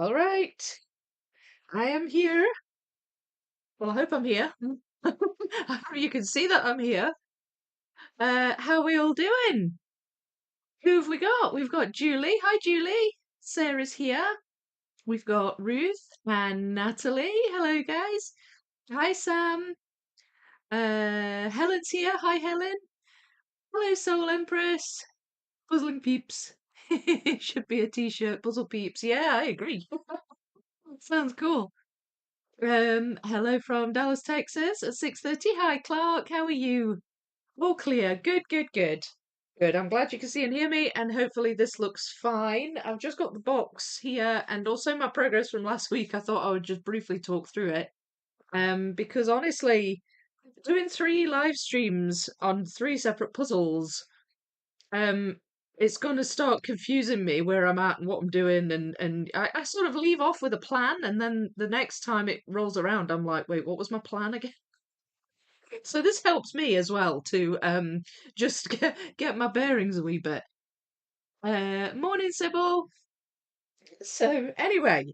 All right, I am here. Well, I hope I'm here. I hope you can see that I'm here. How are we all doing? Who have we got? We've got Julie. Hi, Julie. Sarah's here. We've got Ruth and Natalie. Hello, guys. Hi, Sam. Helen's here. Hi, Helen. Hello, Soul Empress. Puzzling Peeps. Should be a t-shirt. Puzzle Peeps. Yeah, I agree. Sounds cool. Hello from Dallas, Texas at 6:30. Hi, Clark. How are you? All clear. Good, good, good. Good. I'm glad you can see and hear me, and hopefully this looks fine. I've just got the box here and also my progress from last week. I thought I would just briefly talk through it. Because honestly, doing three live streams on three separate puzzles, um, it's gonna start confusing me where I'm at and what I'm doing, and I sort of leave off with a plan, and then the next time it rolls around, I'm like, wait, what was my plan again? So this helps me as well to just get my bearings a wee bit. Morning, Sybil. So anyway,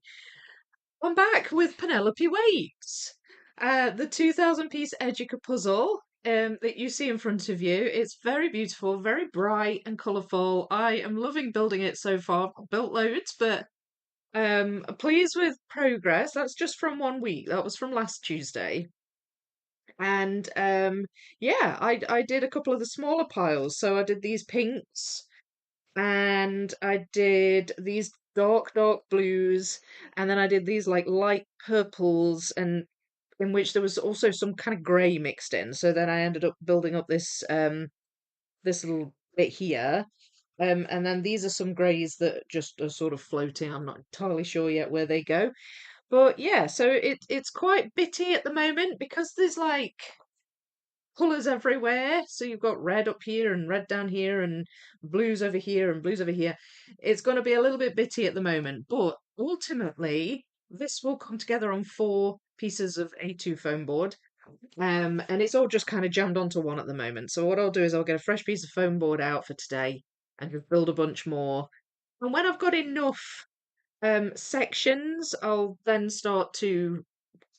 I'm back with Penelope Waits. The 2000 piece Educa puzzle that you see in front of you. It's very beautiful, very bright and colourful. I am loving building it so far. I've built loads, but pleased with progress. That's just from 1 week. That was from last Tuesday. And yeah, I did a couple of the smaller piles. So I did these pinks and I did these dark blues, and then I did these like light purples, and in which there was also some kind of grey mixed in. So then I ended up building up this little bit here. And then these are some greys that just are sort of floating. I'm not entirely sure yet where they go. But yeah, so it's quite bitty at the moment because there's like colours everywhere. So you've got red up here and red down here and blues over here and blues over here. It's going to be a little bit bitty at the moment, but ultimately this will come together on 4 pieces of A2 foam board. And it's all just kind of jammed onto one at the moment. So what I'll do is I'll get a fresh piece of foam board out for today and just build a bunch more. And when I've got enough sections, I'll then start to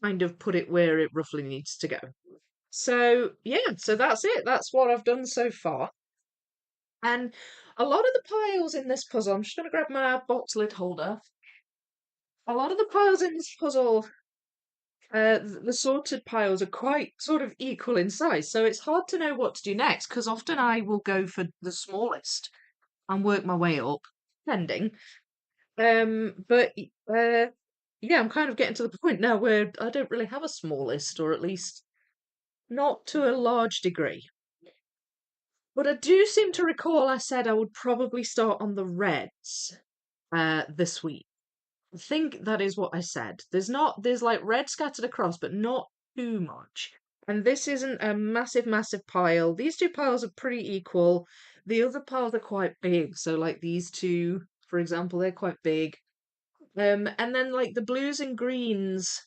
kind of put it where it roughly needs to go. So yeah, so that's it. That's what I've done so far. And a lot of the piles in this puzzle, I'm just going to grab my box lid holder. A lot of the piles in this puzzle, the sorted piles are quite sort of equal in size. So it's hard to know what to do next because often I will go for the smallest and work my way up, depending. But yeah, I'm kind of getting to the point now where I don't really have a smallest, or at least not to a large degree. But I do seem to recall I said I would probably start on the reds this week. I think that is what I said. There's like red scattered across, but not too much. And this isn't a massive pile. These two piles are pretty equal. The other piles are quite big. So like these two, for example, they're quite big. And then like the blues and greens,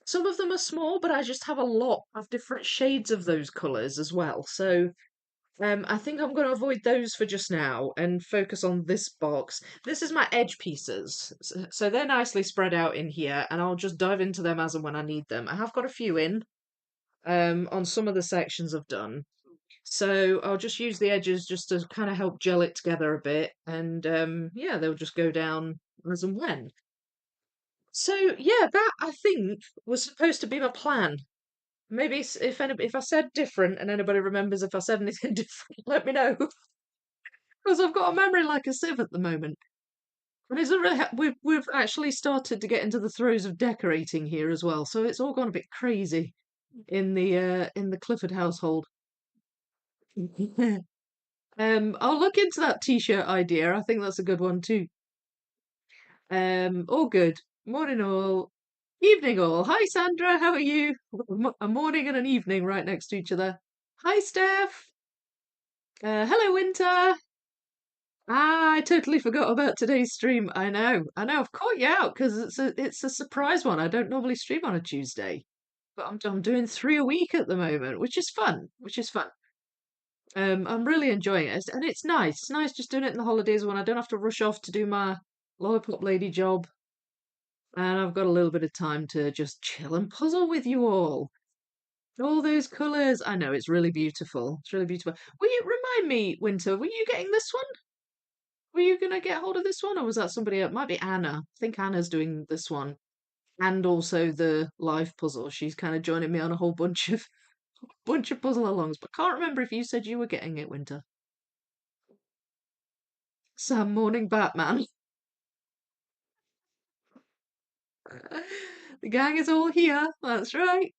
some of them are small, but I just have a lot of different shades of those colours as well. So I think I'm going to avoid those for just now and focus on this box. This is my edge pieces. So they're nicely spread out in here, and I'll just dive into them as and when I need them. I have got a few in on some of the sections I've done. So I'll just use the edges just to kind of help gel it together a bit. And yeah, they'll just go down as and when. So yeah, that I think was supposed to be my plan. Maybe if I said different and anybody remembers if I said anything different, let me know. Because I've got a memory like a sieve at the moment. And it's a really we've actually started to get into the throes of decorating here as well, so it's all gone a bit crazy in the Clifford household. I'll look into that t-shirt idea. I think that's a good one too. All good. Morning all. Evening all. Hi Sandra, how are you? A morning and an evening right next to each other. Hi Steph. Hello Winter. Ah, I totally forgot about today's stream. I know. I've caught you out because it's a surprise one. I don't normally stream on a Tuesday, but I'm doing 3 a week at the moment, which is fun. Which is fun. I'm really enjoying it, and it's nice. It's nice just doing it in the holidays when I don't have to rush off to do my lollipop lady job. and I've got a little bit of time to just chill and puzzle with you all. All those colours. I know it's really beautiful. It's really beautiful. Will you remind me, Winter? Were you getting this one? Were you gonna get hold of this one, or was that somebody else? Might be Anna. I think Anna's doing this one, and also the live puzzle. She's kind of joining me on a whole bunch of puzzle alongs. But can't remember if you said you were getting it, Winter. Sam Morning Batman. The gang is all here. That's right.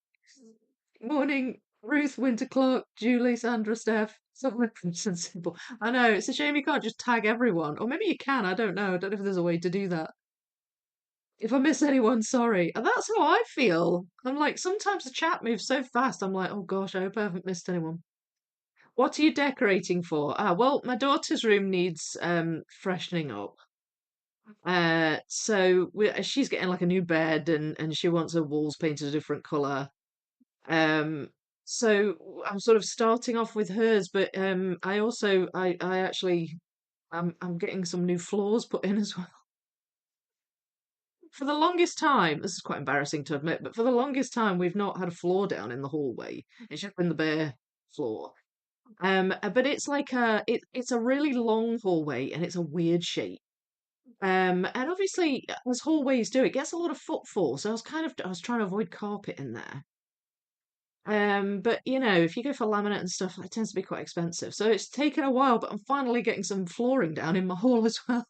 Morning, Ruth, Winter, Clark, Julie, Sandra, Steph, Summer, Crimson Symbol. I know, it's a shame you can't just tag everyone. Or maybe you can, I don't know. I don't know if there's a way to do that. If I miss anyone, sorry. And that's how I feel. I'm like, sometimes the chat moves so fast, I'm like, oh gosh, I hope I haven't missed anyone. What are you decorating for? Well, my daughter's room needs freshening up. She's getting like a new bed and she wants her walls painted a different colour. Um, so I'm sort of starting off with hers, but I actually I'm getting some new floors put in as well. For the longest time, this is quite embarrassing to admit, but for the longest time we've not had a floor down in the hallway. It's just been the bare floor. But it's like it's a really long hallway and it's a weird shape. And obviously, as hallways do, it gets a lot of footfall. So I was trying to avoid carpet in there. But if you go for laminate and stuff, it tends to be quite expensive. So it's taken a while, but I'm finally getting some flooring down in my hall as well.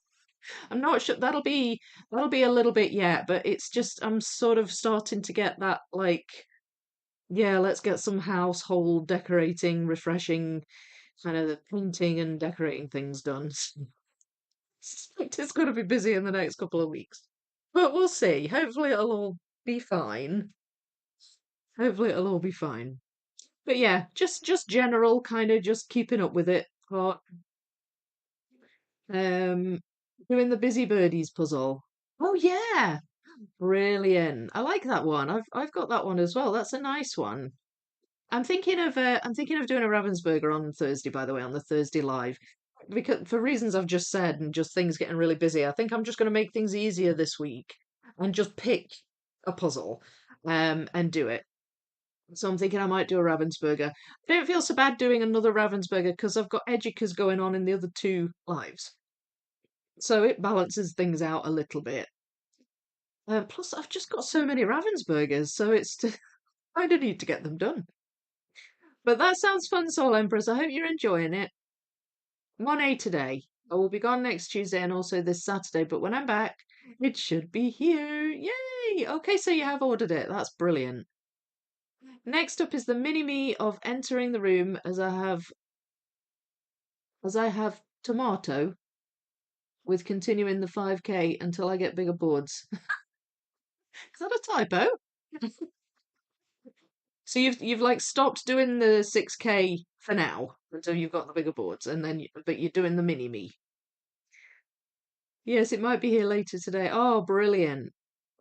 I'm not sure that'll be a little bit yet, but it's just I'm sort of starting to get that like, yeah, let's get some household decorating, refreshing, kind of painting and decorating things done. It's going to be busy in the next couple of weeks, but we'll see. Hopefully it'll all be fine. Hopefully it'll all be fine. But yeah, just general kind of just keeping up with it. But um doing the Busy Birdies puzzle. Oh yeah, brilliant. I like that one. I've got that one as well. That's a nice one. I'm thinking of doing a Ravensburger on Thursday, by the way, on the Thursday live. Because for reasons I've just said and just things getting really busy, I think I'm just gonna make things easier this week and just pick a puzzle and do it. So I'm thinking I might do a Ravensburger. I don't feel so bad doing another Ravensburger because I've got Educas going on in the other two lives. So it balances things out a little bit. Plus, I've just got so many Ravensburgers, so I do need to get them done. But that sounds fun, Soul Empress. I hope you're enjoying it. 1A today. I will be gone next Tuesday and also this Saturday, but when I'm back, it should be here. Yay! Okay, so you have ordered it. That's brilliant. Next up is the mini me of entering the room as I have tomato with continuing the 5K until I get bigger boards. Is that a typo? So you've like stopped doing the 6K for now until you've got the bigger boards, and then but you're doing the mini me. Yes, it might be here later today. Oh, brilliant.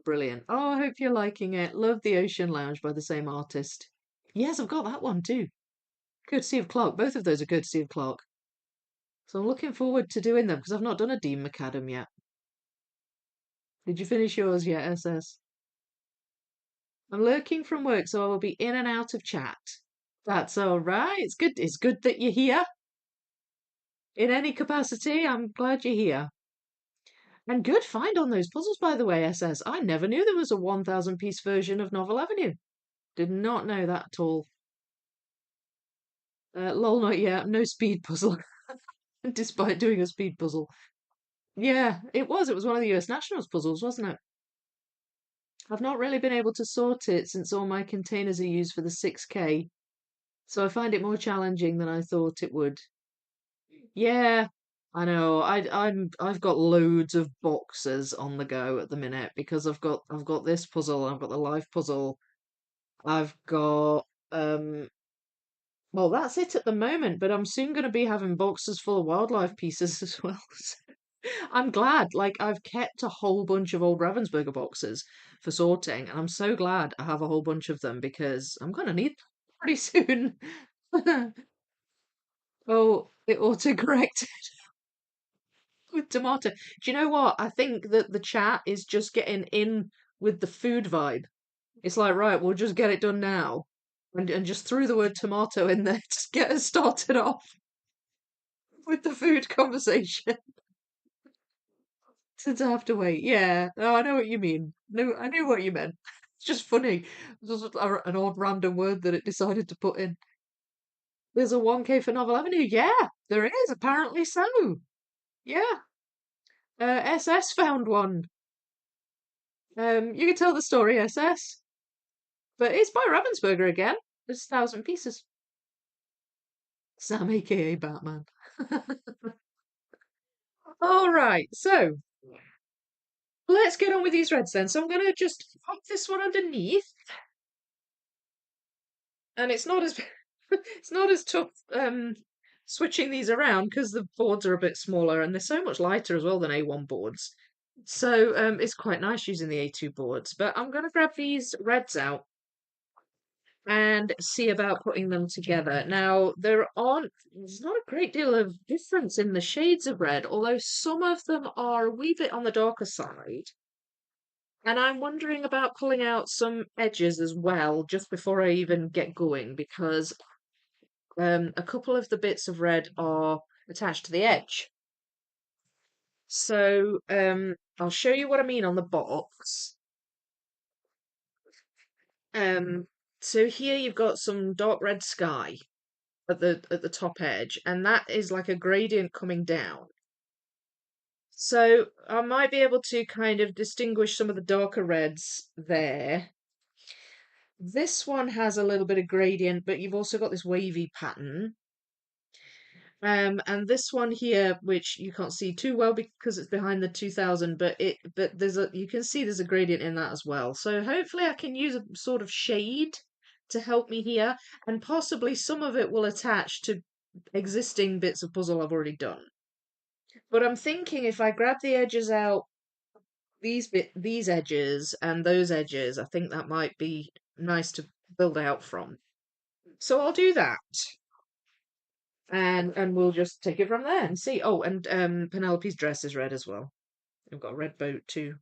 Brilliant. Oh, I hope you're liking it. Love the Ocean Lounge by the same artist. Yes, I've got that one too. Courtesy of Clark. Both of those are courtesy of Clark. So I'm looking forward to doing them because I've not done a Dean McAdam yet. Did you finish yours yet, SS? I'm lurking from work, so I will be in and out of chat. That's all right. It's good. It's good that you're here in any capacity. I'm glad you're here. And good find on those puzzles, by the way, SS. I never knew there was a 1,000 piece version of Novel Avenue. Did not know that at all. Lol, not yet. No speed puzzle, despite doing a speed puzzle. Yeah, it was. It was one of the US Nationals puzzles, wasn't it? I've not really been able to sort it since all my containers are used for the 6K, so I find it more challenging than I thought it would. Yeah, I know. I've got loads of boxes on the go at the minute because I've got this puzzle, I've got the life puzzle, I've got well, that's it at the moment, but I'm soon going to be having boxes full of wildlife pieces as well. I'm glad, like I've kept a whole bunch of old Ravensburger boxes for sorting, and I'm so glad I have a whole bunch of them because I'm gonna need them pretty soon. Oh, it autocorrected. with tomato. Do you know what? I think that the chat is just getting in with the food vibe. It's like, right, we'll just get it done now. And just threw the word tomato in there to get us started off with the food conversation. Since I have to wait. Yeah. Oh, I know what you mean. No, I knew what you meant. It's just funny. It's just an odd random word that it decided to put in. There's a 1K for Novel Avenue. Yeah, there is, apparently so. Yeah. SS found one. You can tell the story, SS. But it's by Ravensburger again. There's 1,000 pieces. Sam, aka Batman. All right, so let's get on with these reds then. So I'm going to just pop this one underneath, and it's not as it's not as tough switching these around because the boards are a bit smaller and they're so much lighter as well than A1 boards. So it's quite nice using the A2 boards. But I'm going to grab these reds out and see about putting them together. Now, there's not a great deal of difference in the shades of red, although some of them are a wee bit on the darker side. And I'm wondering about pulling out some edges as well, just before I even get going, because a couple of the bits of red are attached to the edge. So I'll show you what I mean on the box. So here you've got some dark red sky at the top edge, and that is like a gradient coming down. So I might be able to kind of distinguish some of the darker reds there. This one has a little bit of gradient, but you've also got this wavy pattern. And this one here, which you can't see too well because it's behind the 2000, but you can see there's a gradient in that as well. So hopefully I can use a sort of shade to help me here, and possibly some of it will attach to existing bits of puzzle I've already done. But I'm thinking if I grab the edges out, these edges and those edges, I think that might be nice to build out from. So I'll do that. And we'll just take it from there and see. Oh, and Penelope's dress is red as well. We've got a red boat too.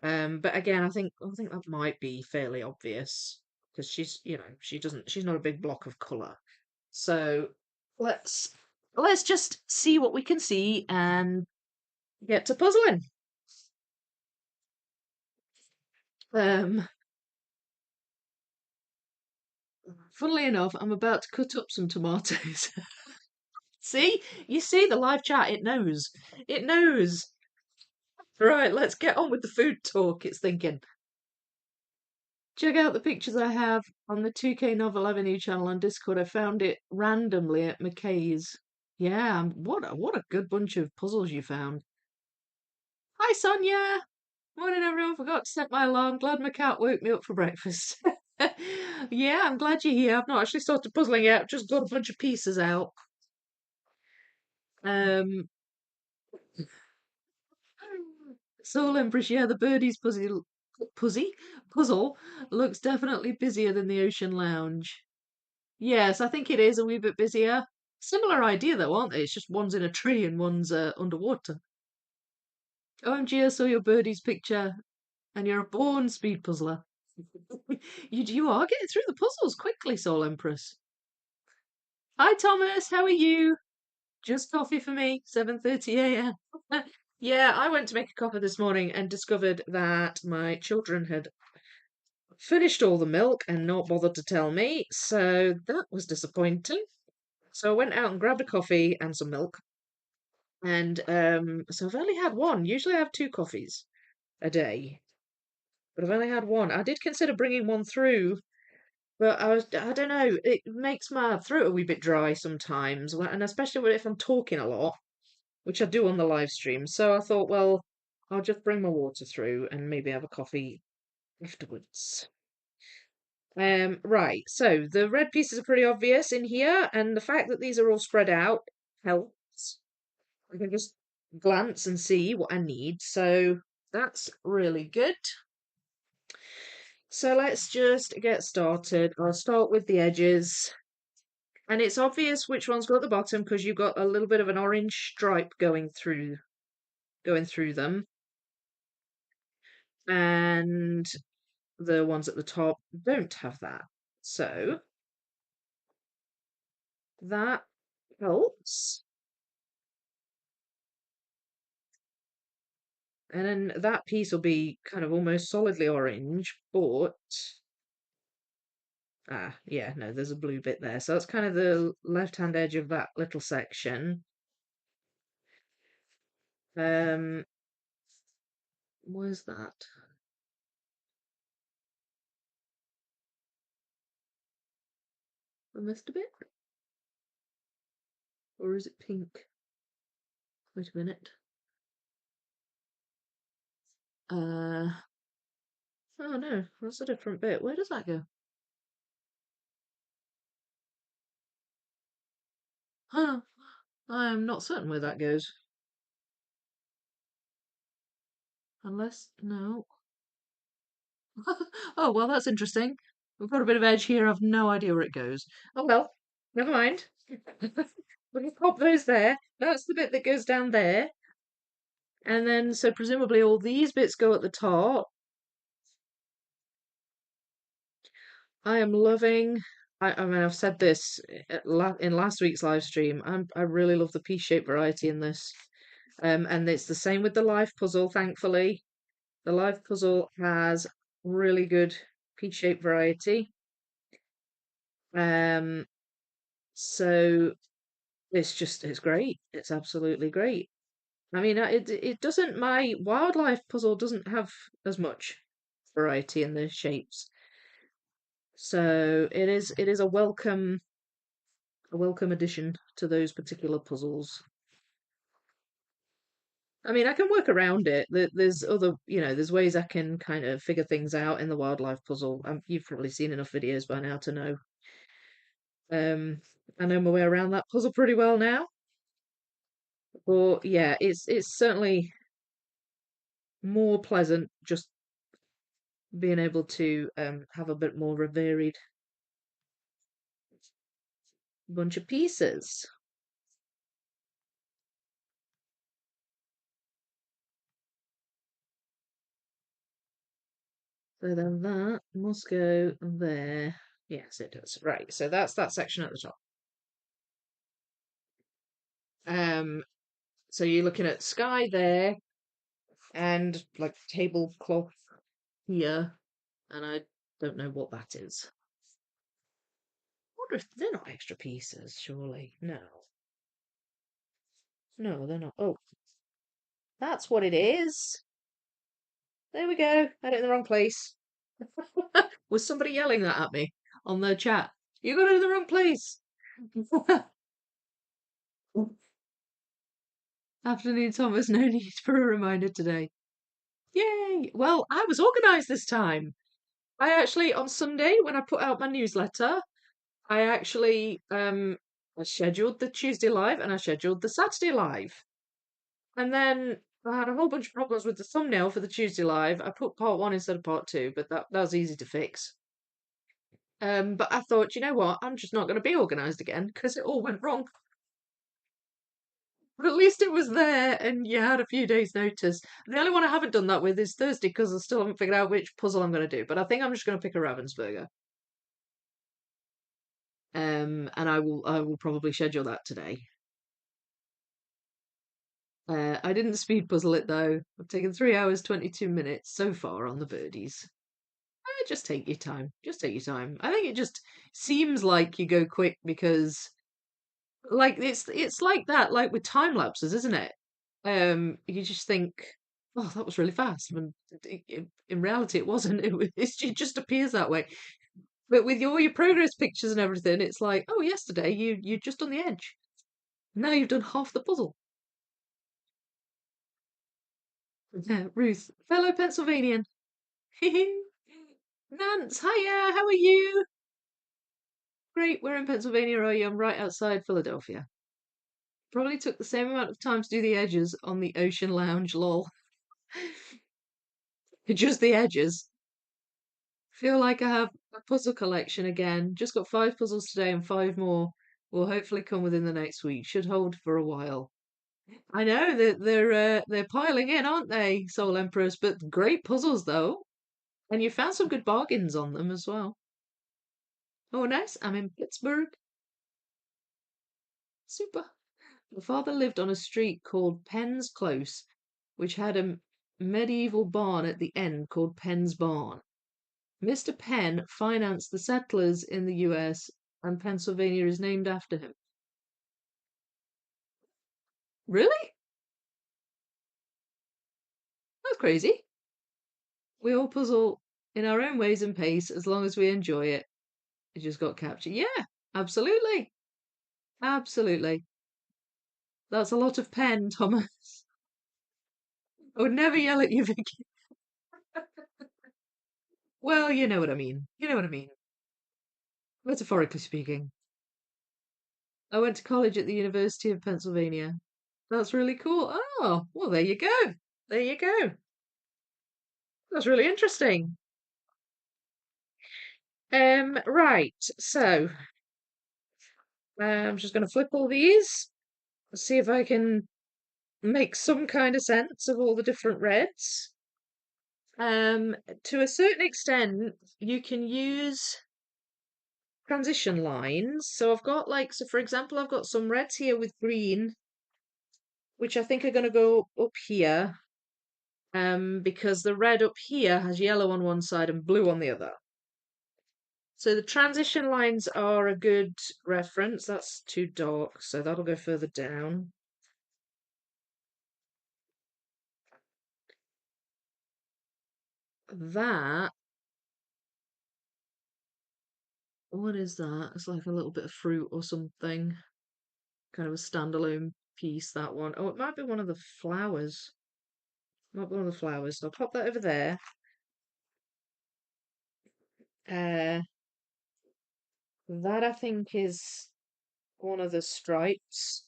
But again, I think that might be fairly obvious because she's not a big block of colour. So let's just see what we can see and get to puzzling. Funnily enough, I'm about to cut up some tomatoes. See? You see the live chat, it knows. It knows. Right, let's get on with the food talk, it's thinking. Check out the pictures I have on the 2K Novel Avenue channel on Discord. I found it randomly at McKay's. Yeah, what a good bunch of puzzles you found. Hi Sonia! Morning everyone, forgot to set my alarm. Glad my cat woke me up for breakfast. Yeah, I'm glad you're here. I've not actually started puzzling yet, I've just got a bunch of pieces out. Um Soul Empress, yeah, the birdies puzzle looks definitely busier than the Ocean Lounge. Yes, I think it is a wee bit busier. Similar idea though, aren't they? It's just one's in a tree and one's underwater. OMG, I saw your birdies picture and you're a born speed puzzler. You are getting through the puzzles quickly, Soul Empress. Hi Thomas, how are you? Just coffee for me, 7:30 a.m. Yeah, I went to make a coffee this morning and discovered that my children had finished all the milk and not bothered to tell me, so that was disappointing. So I went out and grabbed a coffee and some milk, and so I've only had one. Usually I have two coffees a day, but I've only had one. I did consider bringing one through, but I don't know, it makes my throat a wee bit dry sometimes, and especially if I'm talking a lot, which I do on the live stream. So I thought, well, I'll just bring my water through and maybe have a coffee afterwards. Right, so the red pieces are pretty obvious in here, and the fact that these are all spread out helps. I can just glance and see what I need, so that's really good. So let's just get started. I'll start with the edges. And it's obvious which one's got at the bottom because you've got a little bit of an orange stripe going through them. And the ones at the top don't have that. So that helps. And then that piece will be kind of almost solidly orange, but yeah, no, there's a blue bit there. So that's kind of the left-hand edge of that little section. Where's that? I missed a bit? Or is it pink? Wait a minute. Oh no, that's a different bit. Where does that go? Huh, I'm not certain where that goes. Unless, no. Oh, well, that's interesting. We've got a bit of edge here. I've no idea where it goes. Oh, well, never mind. We can pop those there. That's the bit that goes down there. And then, so presumably all these bits go at the top. I am loving, I mean, I've said this in last week's live stream. I really love the piece-shape variety in this. And it's the same with the life puzzle, thankfully. The life puzzle has really good piece-shape variety. So it's great. It's absolutely great. I mean, it doesn't, my wildlife puzzle doesn't have as much variety in the shapes. So it is a welcome addition to those particular puzzles. I mean, I can work around it. There's other, there's ways I can kind of figure things out in the wildlife puzzle. You've probably seen enough videos by now to know. I know my way around that puzzle pretty well now. But yeah, it's certainly more pleasant just being able to have a bit more of a varied bunch of pieces. So then that must go there. Yes, it does. Right, so that's that section at the top. So you're looking at sky there and like tablecloth here, and I don't know what that is. I wonder if they're not extra pieces, surely. No. No, they're not. Oh, that's what it is. There we go. Had it in the wrong place. Was somebody yelling that at me on the chat? You got it in the wrong place. Afternoon, Thomas. No need for a reminder today. Yay! Well, I was organised this time. I actually, on Sunday, when I put out my newsletter, I actually I scheduled the Tuesday live and I scheduled the Saturday live. And then I had a whole bunch of problems with the thumbnail for the Tuesday live. I put part one instead of part two, but that was easy to fix. But I thought, you know what? I'm just not going to be organised again because it all went wrong. But at least it was there and you had a few days' notice. The only one I haven't done that with is Thursday because I still haven't figured out which puzzle I'm going to do. But I think I'm just going to pick a Ravensburger. And I will probably schedule that today. I didn't speed puzzle it though. I've taken 3 hours 22 minutes so far on the birdies. Just take your time. Just take your time. I think it just seems like you go quick because like it's like that, like with time lapses, isn't it? You just think, oh, that was really fast. When in reality, it wasn't. It just appears that way. But with all your progress pictures and everything, it's like, oh, yesterday you're just on the edge. Now you've done half the puzzle. Yeah, Ruth, fellow Pennsylvanian. Nance, hiya, how are you? Great, where in Pennsylvania are you? I'm right outside Philadelphia. Probably took the same amount of time to do the edges on the Ocean Lounge, lol. Just the edges. Feel like I have a puzzle collection again. Just got 5 puzzles today and 5 more will hopefully come within the next week. Should hold for a while. I know that they're piling in, aren't they, Soul Empress? But great puzzles though, and you found some good bargains on them as well. Oh, nice! I'm in Pittsburgh. Super. My father lived on a street called Penn's Close, which had a medieval barn at the end called Penn's Barn. Mr. Penn financed the settlers in the US, and Pennsylvania is named after him. Really? That's crazy. We all puzzle in our own ways and pace as long as we enjoy it. It just got captured. Yeah, absolutely. Absolutely. That's a lot of pen, Thomas. I would never yell at you, Vicky. Well, you know what I mean. You know what I mean. Metaphorically speaking. I went to college at the University of Pennsylvania. That's really cool. Oh, well, there you go. There you go. That's really interesting. Right. So, I'm just going to flip all these, see if I can make some kind of sense of all the different reds. To a certain extent, you can use transition lines. So I've got so for example, I've got some reds here with green, which I think are going to go up here, because the red up here has yellow on one side and blue on the other. So the transition lines are a good reference. That's too dark, so that'll go further down. That, what is that? It's like a little bit of fruit or something. Kind of a standalone piece, that one. Oh, it might be one of the flowers. Might be one of the flowers. So I'll pop that over there. Uh, that I think is one of the stripes.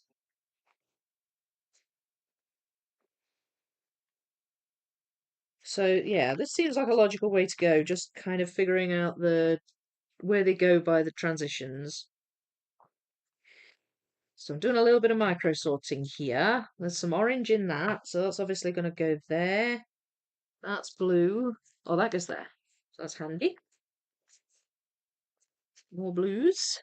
So yeah, this seems like a logical way to go, just kind of figuring out where they go by the transitions. So I'm doing a little bit of micro sorting here. There's some orange in that, so that's obviously going to go there. That's blue. Oh, that goes there. So that's handy. More blues.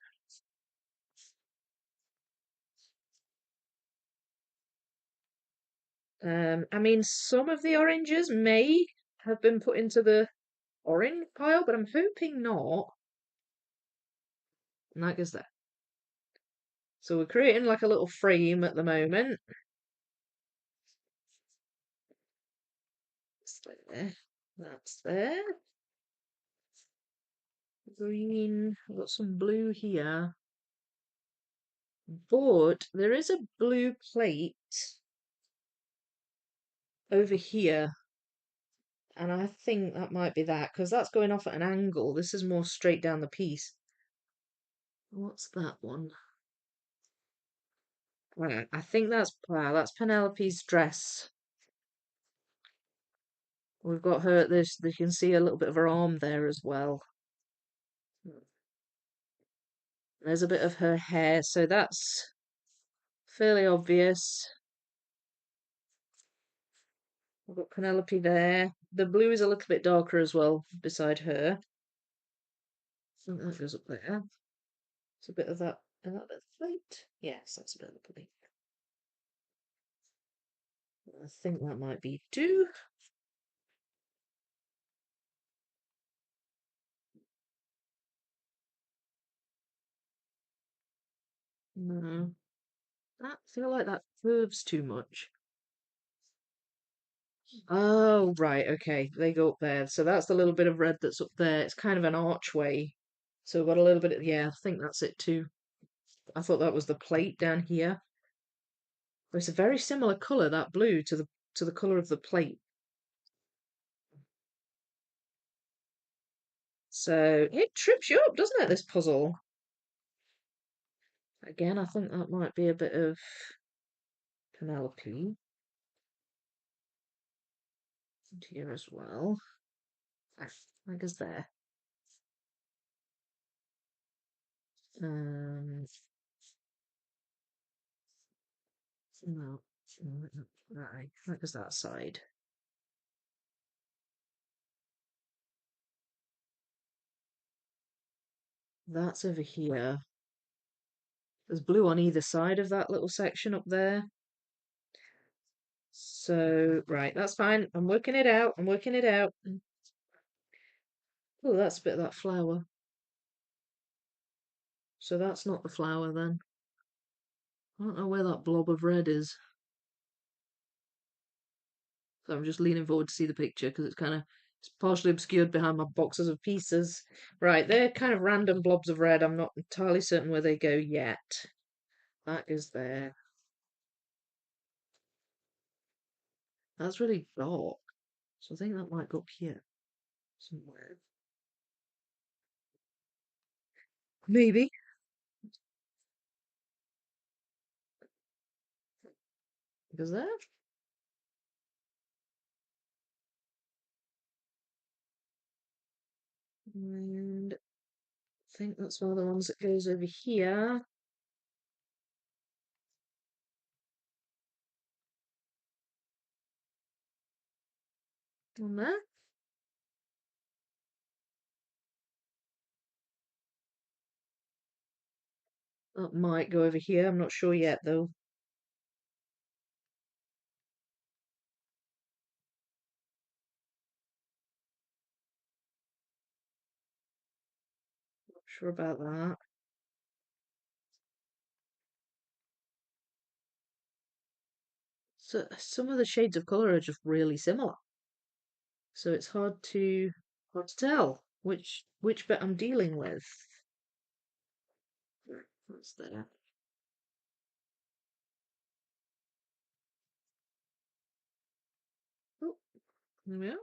I mean, some of the oranges may have been put into the orange pile, but I'm hoping not. And that goes there. So we're creating like a little frame at the moment. That's there. That's there. Green. I've got some blue here. But there is a blue plate over here. And I think that might be that, because that's going off at an angle. This is more straight down the piece. What's that one? Right, I think that's Penelope's dress. We've got her, you can see a little bit of her arm there as well. There's a bit of her hair, so that's fairly obvious. We've got Penelope there. The blue is a little bit darker as well beside her. So that goes up there. It's a bit of that, and that bit of plate. Yes, that's a bit of the plate. I think that might be do. No, I feel like that curves too much. Oh, right, okay. They go up there. So that's the little bit of red that's up there. It's kind of an archway. So we've got a little bit of, yeah, I think that's it too. I thought that was the plate down here. But it's a very similar colour, that blue, to the colour of the plate. So it trips you up, doesn't it, this puzzle? Again, I think that might be a bit of Penelope. And here as well. Ah, I guess there. Um, No. Right. That goes that side. That's over here. There's blue on either side of that little section up there. So, right, that's fine. I'm working it out. I'm working it out. Oh, that's a bit of that flower. So that's not the flower then. I don't know where that blob of red is. So I'm just leaning forward to see the picture because it's partially obscured behind my boxes of pieces. Right, they're kind of random blobs of red. I'm not entirely certain where they go yet. That is there. That's really dark. So I think that might go up here somewhere. Maybe. Because there. And I think that's one of the ones that goes over here. On there. That might go over here. I'm not sure yet though. Not sure about that. So some of the shades of colour are just really similar. So it's hard to tell which bit I'm dealing with. What's there? Oh, there we are.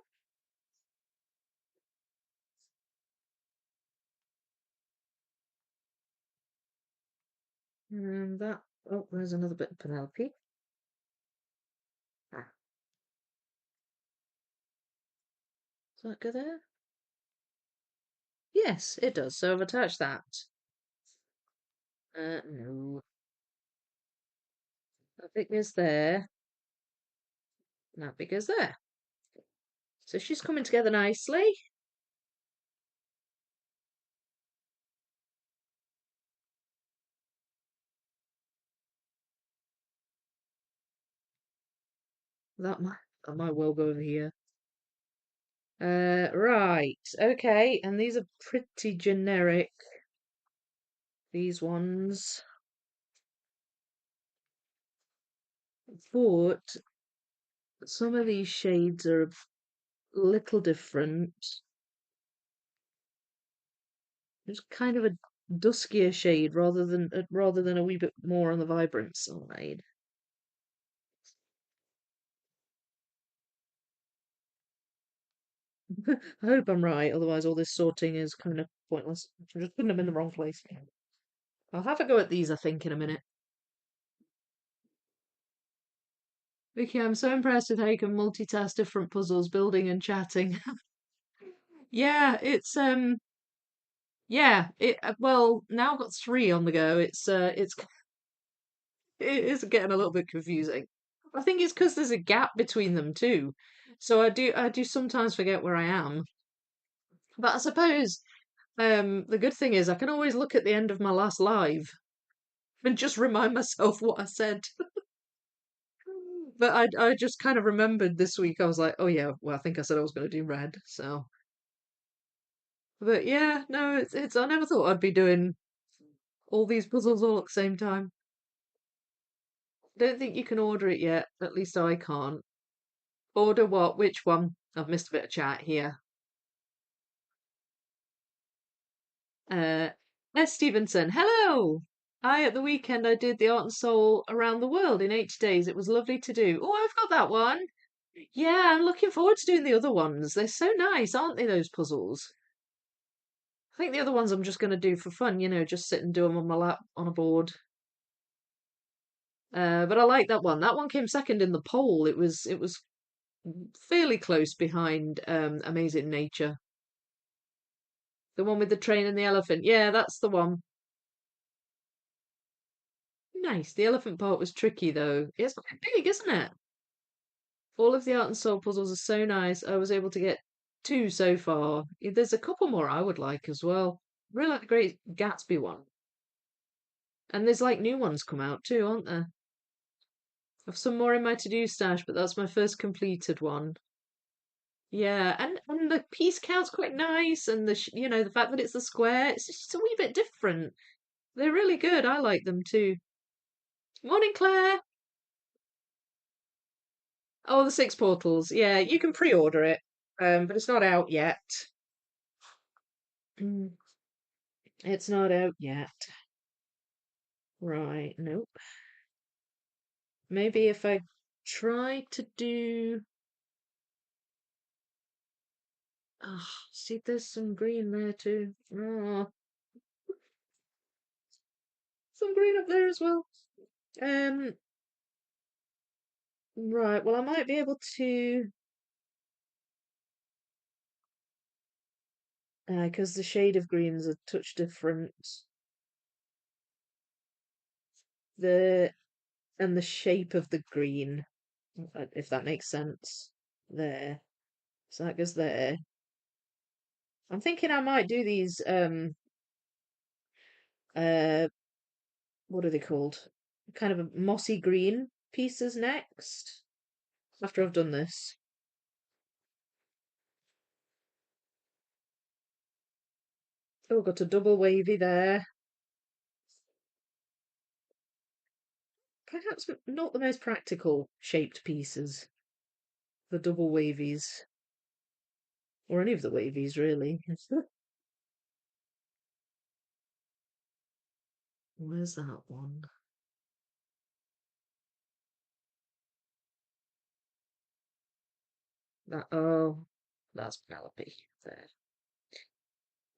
And that, oh, there's another bit of Penelope. Ah, does that go there? Yes, it does. So I've attached that. No. That bit goes there. That bit goes there. So she's coming together nicely. That might well go over here. Right. Okay, and these are pretty generic. These ones. But some of these shades are a little different. It's kind of a duskier shade rather than a wee bit more on the vibrant side. I hope I'm right, otherwise all this sorting is kind of pointless. I'm just putting them in the wrong place. I'll have a go at these, I think, in a minute. Vicky, I'm so impressed with how you can multitask different puzzles, building and chatting. Yeah, well, now I've got three on the go. It is getting a little bit confusing. I think it's because there's a gap between them too. So I do sometimes forget where I am. But I suppose the good thing is I can always look at the end of my last live and just remind myself what I said. But I just kind of remembered this week. I was like, oh yeah, well I think I said I was going to do red. So, but yeah, no, it's I never thought I'd be doing all these puzzles all at the same time. Don't think you can order it yet. At least I can't. Order what? Which one? I've missed a bit of chat here. Uh, S. Stevenson, hello! At the weekend I did the Art and Soul around the world in 80 days. It was lovely to do. Oh, I've got that one. Yeah, I'm looking forward to doing the other ones. They're so nice, aren't they, those puzzles? I think the other ones I'm just going to do for fun, just sit and do them on my lap on a board. But I like that one. That one came second in the poll. It was fairly close behind Amazing Nature. The one with the train and the elephant. Yeah, that's the one. Nice. The elephant part was tricky though. It's quite big, isn't it? All of the art and soul puzzles are so nice. I was able to get two so far. There's a couple more I would like as well. Really like the Great Gatsby one. And there's like new ones come out too, aren't there? I've some more in my to-do stash, but that's my first completed one. Yeah, and the piece count's quite nice, and the fact that it's a square, it's just a wee bit different. They're really good. I like them too. Morning, Claire. Oh, the Six Portals. Yeah, you can pre-order it, but it's not out yet. Mm, it's not out yet. Right, nope. Maybe if I try to do. Oh, see, there's some green there too. Oh, some green up there as well. Um, right. Well, I might be able to, because the shade of green's a touch different. The and the shape of the green, if that makes sense. There. So that goes there. I'm thinking I might do these uh what are they called? Kind of a mossy green pieces next after I've done this. Oh, got a double wavy there. Perhaps not the most practical shaped pieces, the double wavies, or any of the wavies really. Where's that one? That's Penelope there.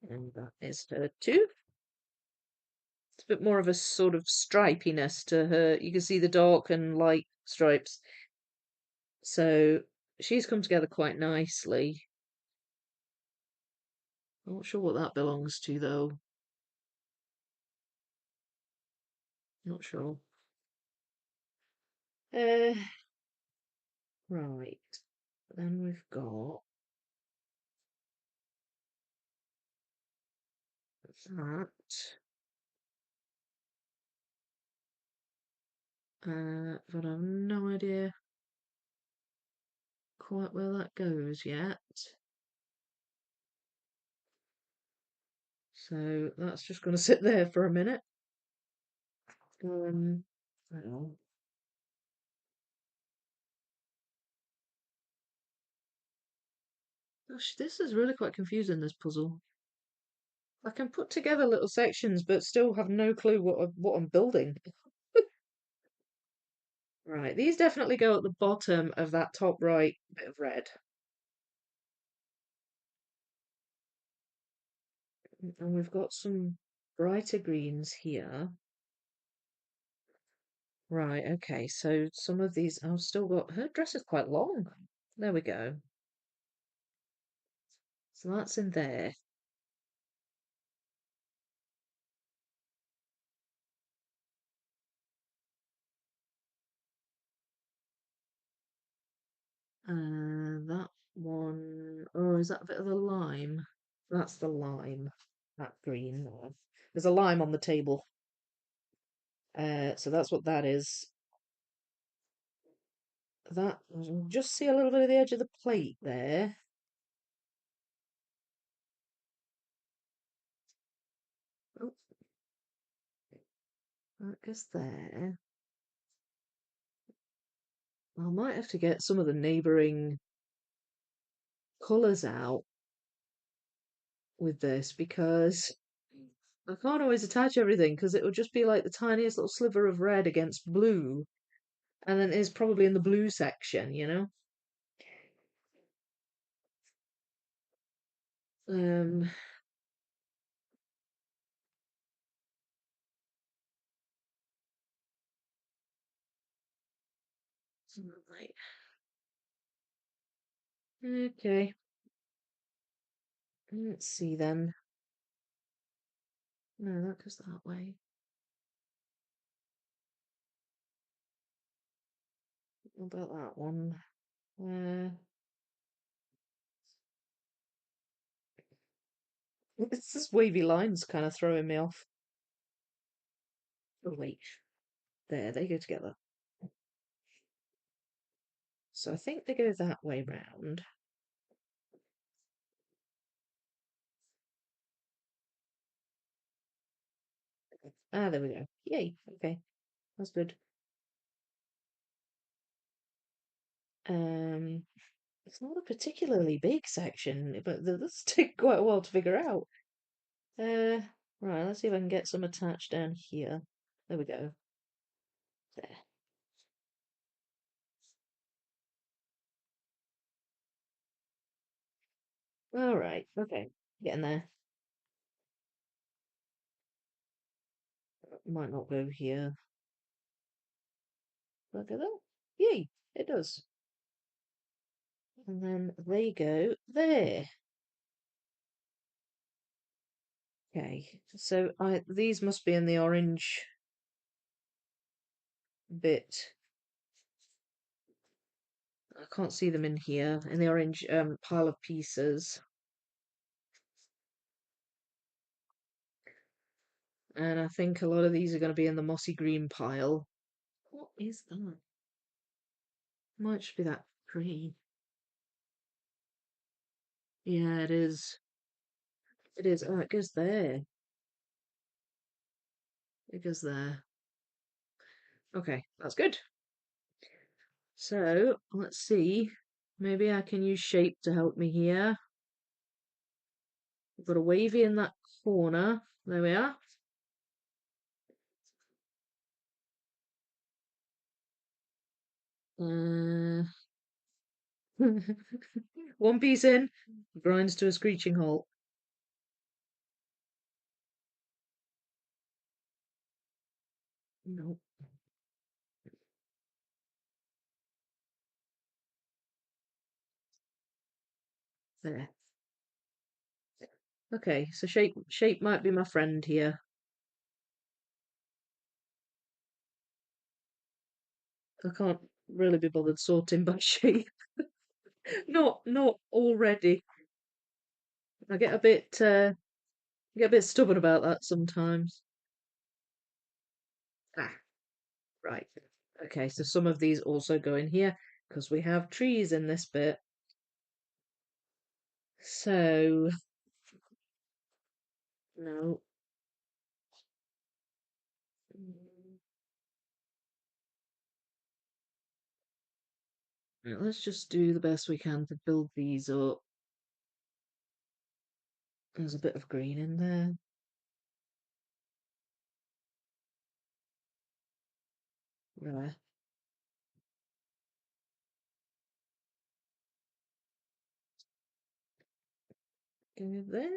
And that is her too. It's a bit more of a sort of stripiness to her. You can see the dark and light stripes. So she's come together quite nicely. I'm not sure what that belongs to though. Not sure. Uh, right. Then we've got that. But I've no idea quite where that goes yet. So that's just going to sit there for a minute. Well, gosh, this is really quite confusing, this puzzle. I can put together little sections, but still have no clue what I'm building. Right, these definitely go at the bottom of that top right bit of red. And we've got some brighter greens here. Right, okay, so some of these, I've still got, her dress is quite long. There we go. So that's in there. That one, oh, is that a bit of the lime? That's the lime, that green there. There's a lime on the table. So that's what that is. That, just see a little bit of the edge of the plate there. Oh, that goes there. I might have to get some of the neighbouring colours out with this because I can't always attach everything because it will just be like the tiniest little sliver of red against blue, and then it's probably in the blue section, you know? Um, right. Okay. Let's see then. No, that goes that way. What about that one? Uh, it's this wavy lines kind of throwing me off. Oh wait, there they go together. So I think they go that way round. Ah, there we go. Yay. Okay, that's good. It's not a particularly big section, but this take quite a while to figure out. Right, let's see if I can get some attached down here. There we go. There. All right. Okay. Getting there. Might not go here. Look at that. Yay! It does. And then they go there. Okay. So these must be in the orange bit. I can't see them in here. In the orange pile of pieces. And I think a lot of these are going to be in the mossy green pile. What is that? Might just be that tree. Yeah, it is. It is. Oh, it goes there. It goes there. Okay, that's good. So, let's see. Maybe I can use shape to help me here. We've got a wavy in that corner. There we are. Uh, one piece in, grinds to a screeching halt. No, there. Okay, so shape might be my friend here. I can't really be bothered sorting by shape. Not already. I get a bit stubborn about that sometimes. Ah, right. Okay, so some of these also go in here because we have trees in this bit. So, no. Mm, right, let's just do the best we can to build these up. There's a bit of green in there. Right. Go there.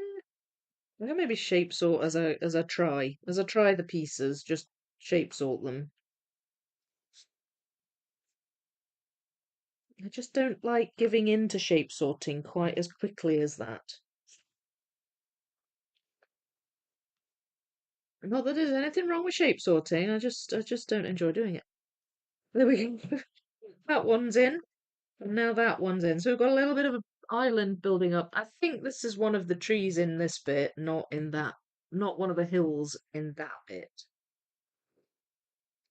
I can maybe shape sort as I try the pieces, just shape sort them. I just don't like giving in to shape sorting quite as quickly as that. Not that there's anything wrong with shape sorting, I just don't enjoy doing it. There we go. That one's in, and now that one's in. So we've got a little bit of an island building up. I think this is one of the trees in this bit, not in that, not one of the hills in that bit.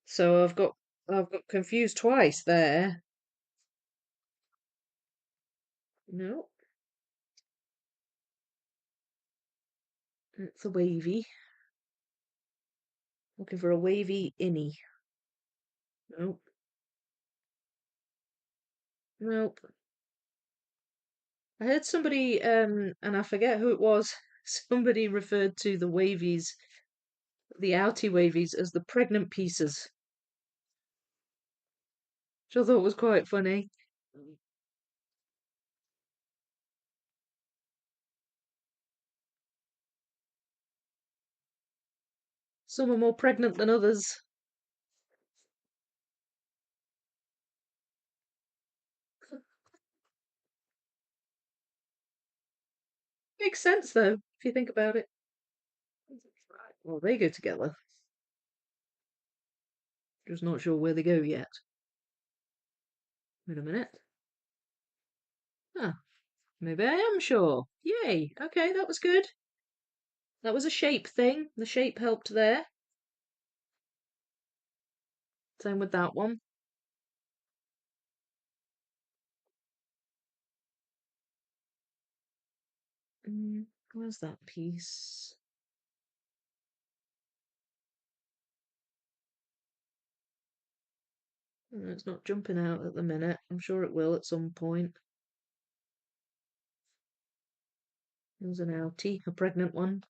So I've got confused twice there. No, it's a wavy. Looking for a wavy innie. Nope. Nope. I heard somebody, and I forget who it was, somebody referred to the wavies, the outie wavies, as the pregnant pieces, which I thought was quite funny. Some are more pregnant than others. Makes sense though, if you think about it. Right. Well, they go together. Just not sure where they go yet. Wait a minute. Ah, maybe I am sure. Yay. Okay, that was good. That was a shape thing. The shape helped there. Same with that one. Where's that piece? It's not jumping out at the minute. I'm sure it will at some point. There's an outie, a pregnant one.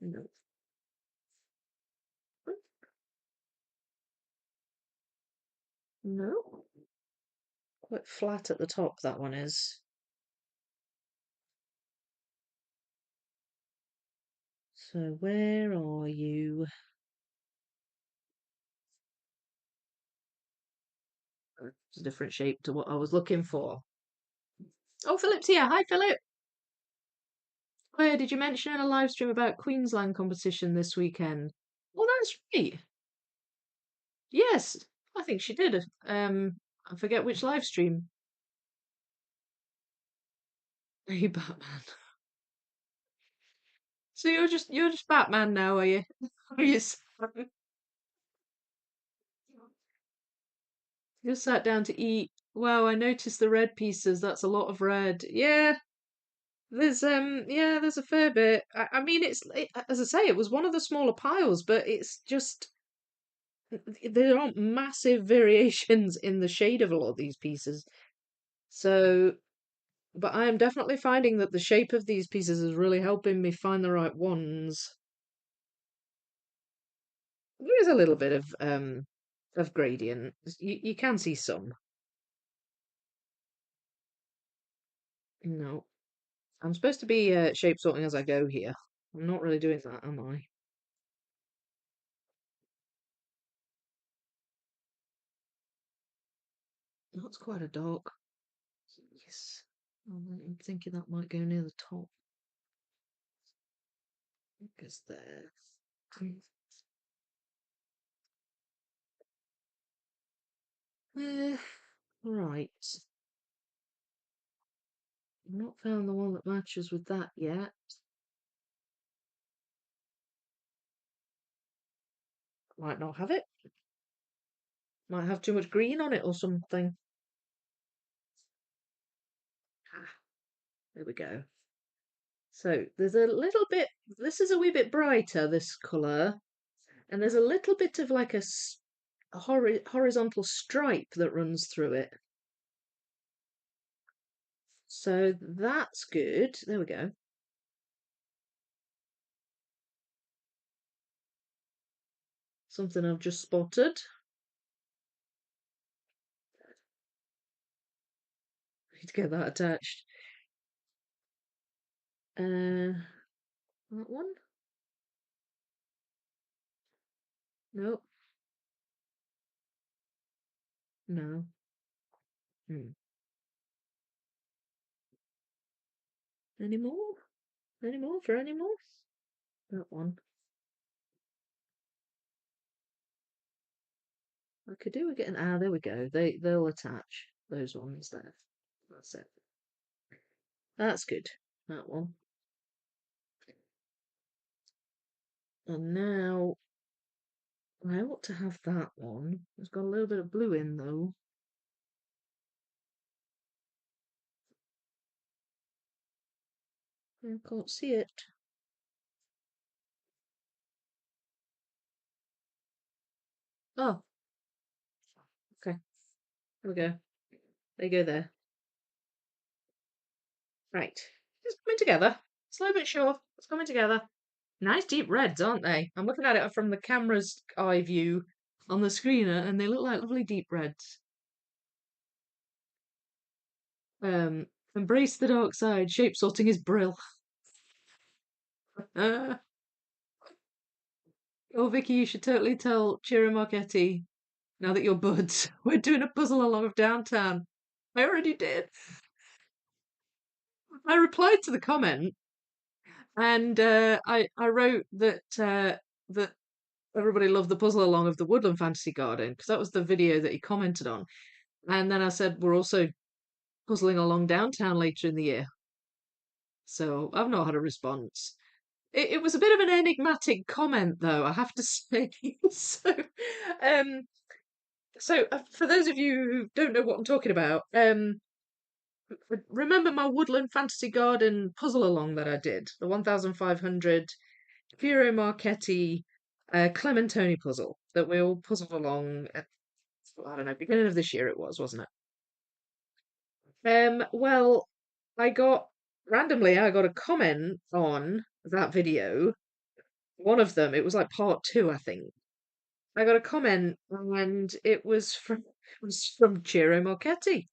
No. No. Quite flat at the top, that one is. So where are you? It's a different shape to what I was looking for. Oh, Philip's here. Hi, Philip. Where did you mention in a live stream about Queensland competition this weekend? Well, that's right. Yes, I think she did. I forget which live stream. Hey, Batman. So you're just Batman now, are you? Are you? You sat down to eat. Wow, I noticed the red pieces. That's a lot of red. There's a fair bit. I mean, as I say, it was one of the smaller piles, but it's just there aren't massive variations in the shade of a lot of these pieces. So, but I am definitely finding that the shape of these pieces is really helping me find the right ones. There is a little bit of gradient. You can see some. No, I'm supposed to be shape sorting as I go here. I'm not really doing that, am I? That's quite a dark. Yes. I'm thinking that might go near the top. Because there. Uh, right. I've not found the one that matches with that yet. Might not have it. Might have too much green on it or something. Ah, there we go. So there's a little bit, this is a wee bit brighter, this colour, and there's a little bit of like a horizontal stripe that runs through it. So that's good. There we go. Something I've just spotted. Need to get that attached. That one? Nope. No. Hmm. Any more? Any more for any more? That one. I could do with getting. Ah, there we go. They'll attach those ones there. That's it. That's good. That one. And now I ought to have that one. It's got a little bit of blue in though. I can't see it. Oh, okay. There we go. They go there. Right. It's coming together. Slow but sure. It's coming together. Nice deep reds, aren't they? I'm looking at it from the camera's eye view on the screen, and they look like lovely deep reds. Um, Embrace the dark side. Shape sorting is brill. Oh, Vicky, you should totally tell Chira Marchetti now that you're buds. We're doing a puzzle along of downtown. I already did. I replied to the comment, and I wrote that everybody loved the puzzle along of the Woodland Fantasy Garden because that was the video that he commented on. And then I said, we're also puzzling along downtown later in the year. So I've not had a response. It was a bit of an enigmatic comment, though, I have to say. So, um, for those of you who don't know what I'm talking about, remember my Woodland Fantasy Garden puzzle along that I did, the 1,500 Piero Marchetti Clementoni puzzle that we all puzzled along at, I don't know, beginning of this year it was, wasn't it? Well, I got randomly I got a comment on that video. One of them, it was like part two, I think. I got a comment and it was from Ciro Marchetti,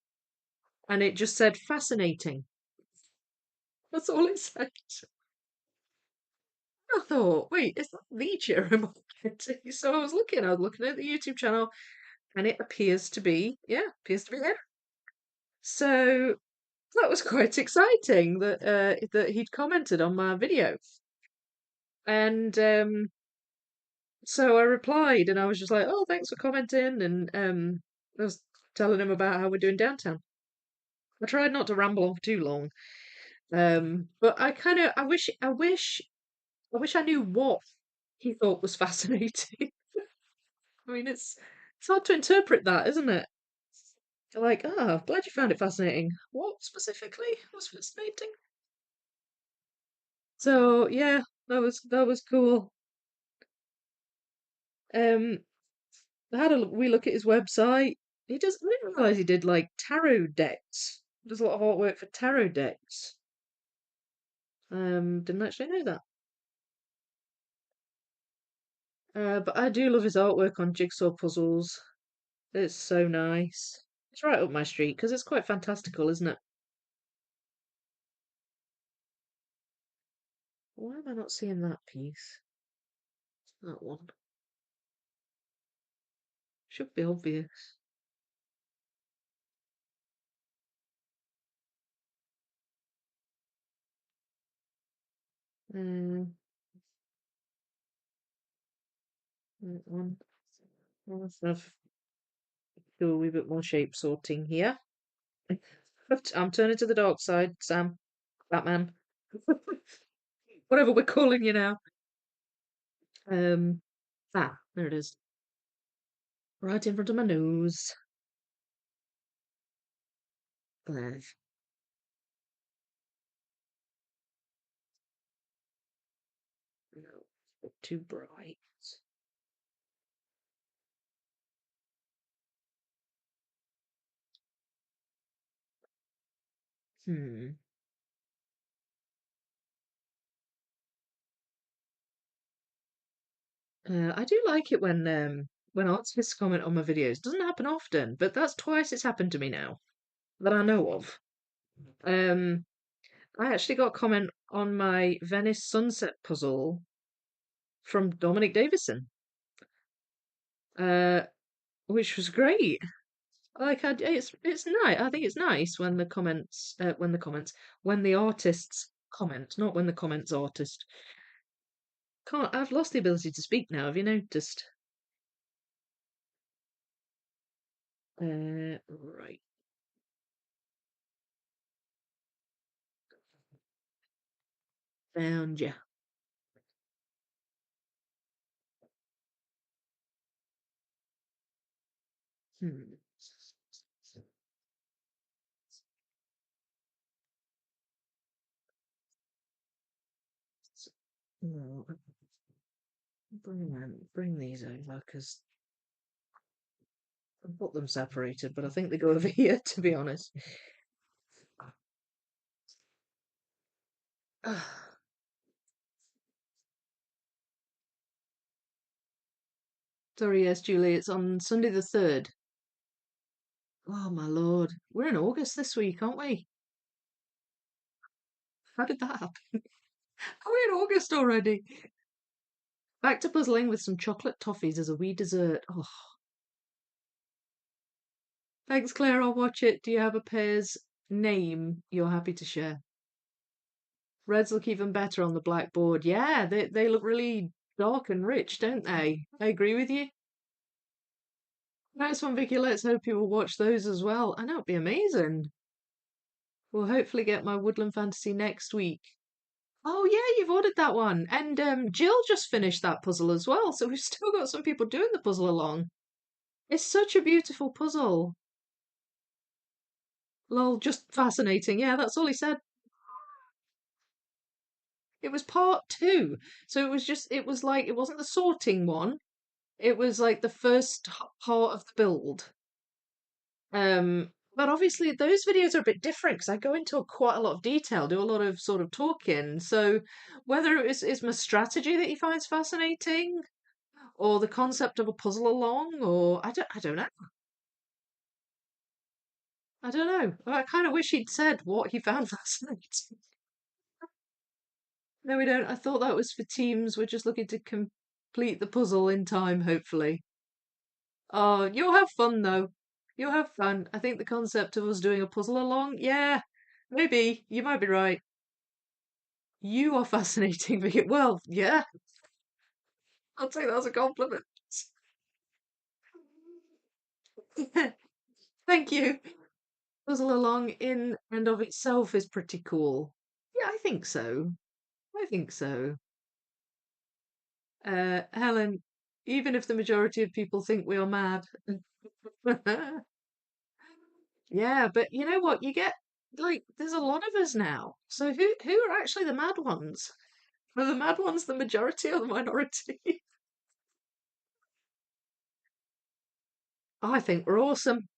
and it just said fascinating. That's all it said. I thought, wait, is that the Ciro Marchetti? So I was looking at the YouTube channel, and it appears to be him. So that was quite exciting that he'd commented on my video, and so I replied, and I was just like, "Oh, thanks for commenting," and I was telling him about how we're doing downtown. I tried not to ramble on for too long, but I wish I knew what he thought was fascinating. I mean, it's hard to interpret that, isn't it? You're like, oh, glad you found it fascinating. What specifically was fascinating? So yeah, that was cool. Um, I had a wee look at his website. I didn't realize he did like tarot decks. He does a lot of artwork for tarot decks. Didn't actually know that. But I do love his artwork on jigsaw puzzles. It's so nice. It's right up my street because it's quite fantastical, isn't it? Why am I not seeing that piece? That one. Should be obvious. Um, that one. Let's do a wee bit more shape sorting here. I'm turning to the dark side, Sam. Batman. Whatever we're calling you now. Um, there it is. Right in front of my nose. There. No, too bright. Hmm. I do like it when artists comment on my videos. Doesn't happen often, but that's twice it's happened to me now that I know of. Um, I actually got a comment on my Venice sunset puzzle from Dominic Davison, uh, which was great. It's nice. I think it's nice when when the artists comment, not when the comments artist. Can't. I've lost the ability to speak now. Have you noticed? Right. Found you. Hmm. No, bring these over because I put them separated, but I think they go over here. To be honest. Sorry, yes, Julie. It's on Sunday the 3rd. Oh my lord, we're in August this week, aren't we? How did that happen? Are we in August already? Back to puzzling with some chocolate toffees as a wee dessert. Oh, thanks, Claire. I'll watch it. Do you have a pair's name you're happy to share? Reds look even better on the blackboard. Yeah, they look really dark and rich, don't they? I agree with you. Nice one, Vicky. Let's hope you will watch those as well. I know it'd be amazing. We'll hopefully get my Woodland Fantasy next week. Oh yeah, you've ordered that one. And Jill just finished that puzzle as well, so we've still got some people doing the puzzle along. It's such a beautiful puzzle. Lol, just fascinating. Yeah, that's all he said. It was part two. So it was like, it wasn't the sorting one. It was like the first part of the build. But obviously those videos are a bit different because I go into quite a lot of detail, do a lot of sort of talking. So whether it's my strategy that he finds fascinating, or the concept of a puzzle along, or I don't know. I don't know. I kind of wish he'd said what he found fascinating. No, we don't. I thought that was for teams. We're just looking to complete the puzzle in time, hopefully. Oh, you'll have fun though. You'll have fun. I think the concept of us doing a puzzle along, yeah, maybe. You might be right. You are fascinating, Vicky. Well, yeah, I'll take that as a compliment. Thank you. Puzzle along in and of itself is pretty cool. Yeah, I think so. I think so. Helen, even if the majority of people think we are mad. Yeah, but you know what? You get like there's a lot of us now. So who are actually the mad ones? Are the mad ones the majority or the minority? I think we're awesome.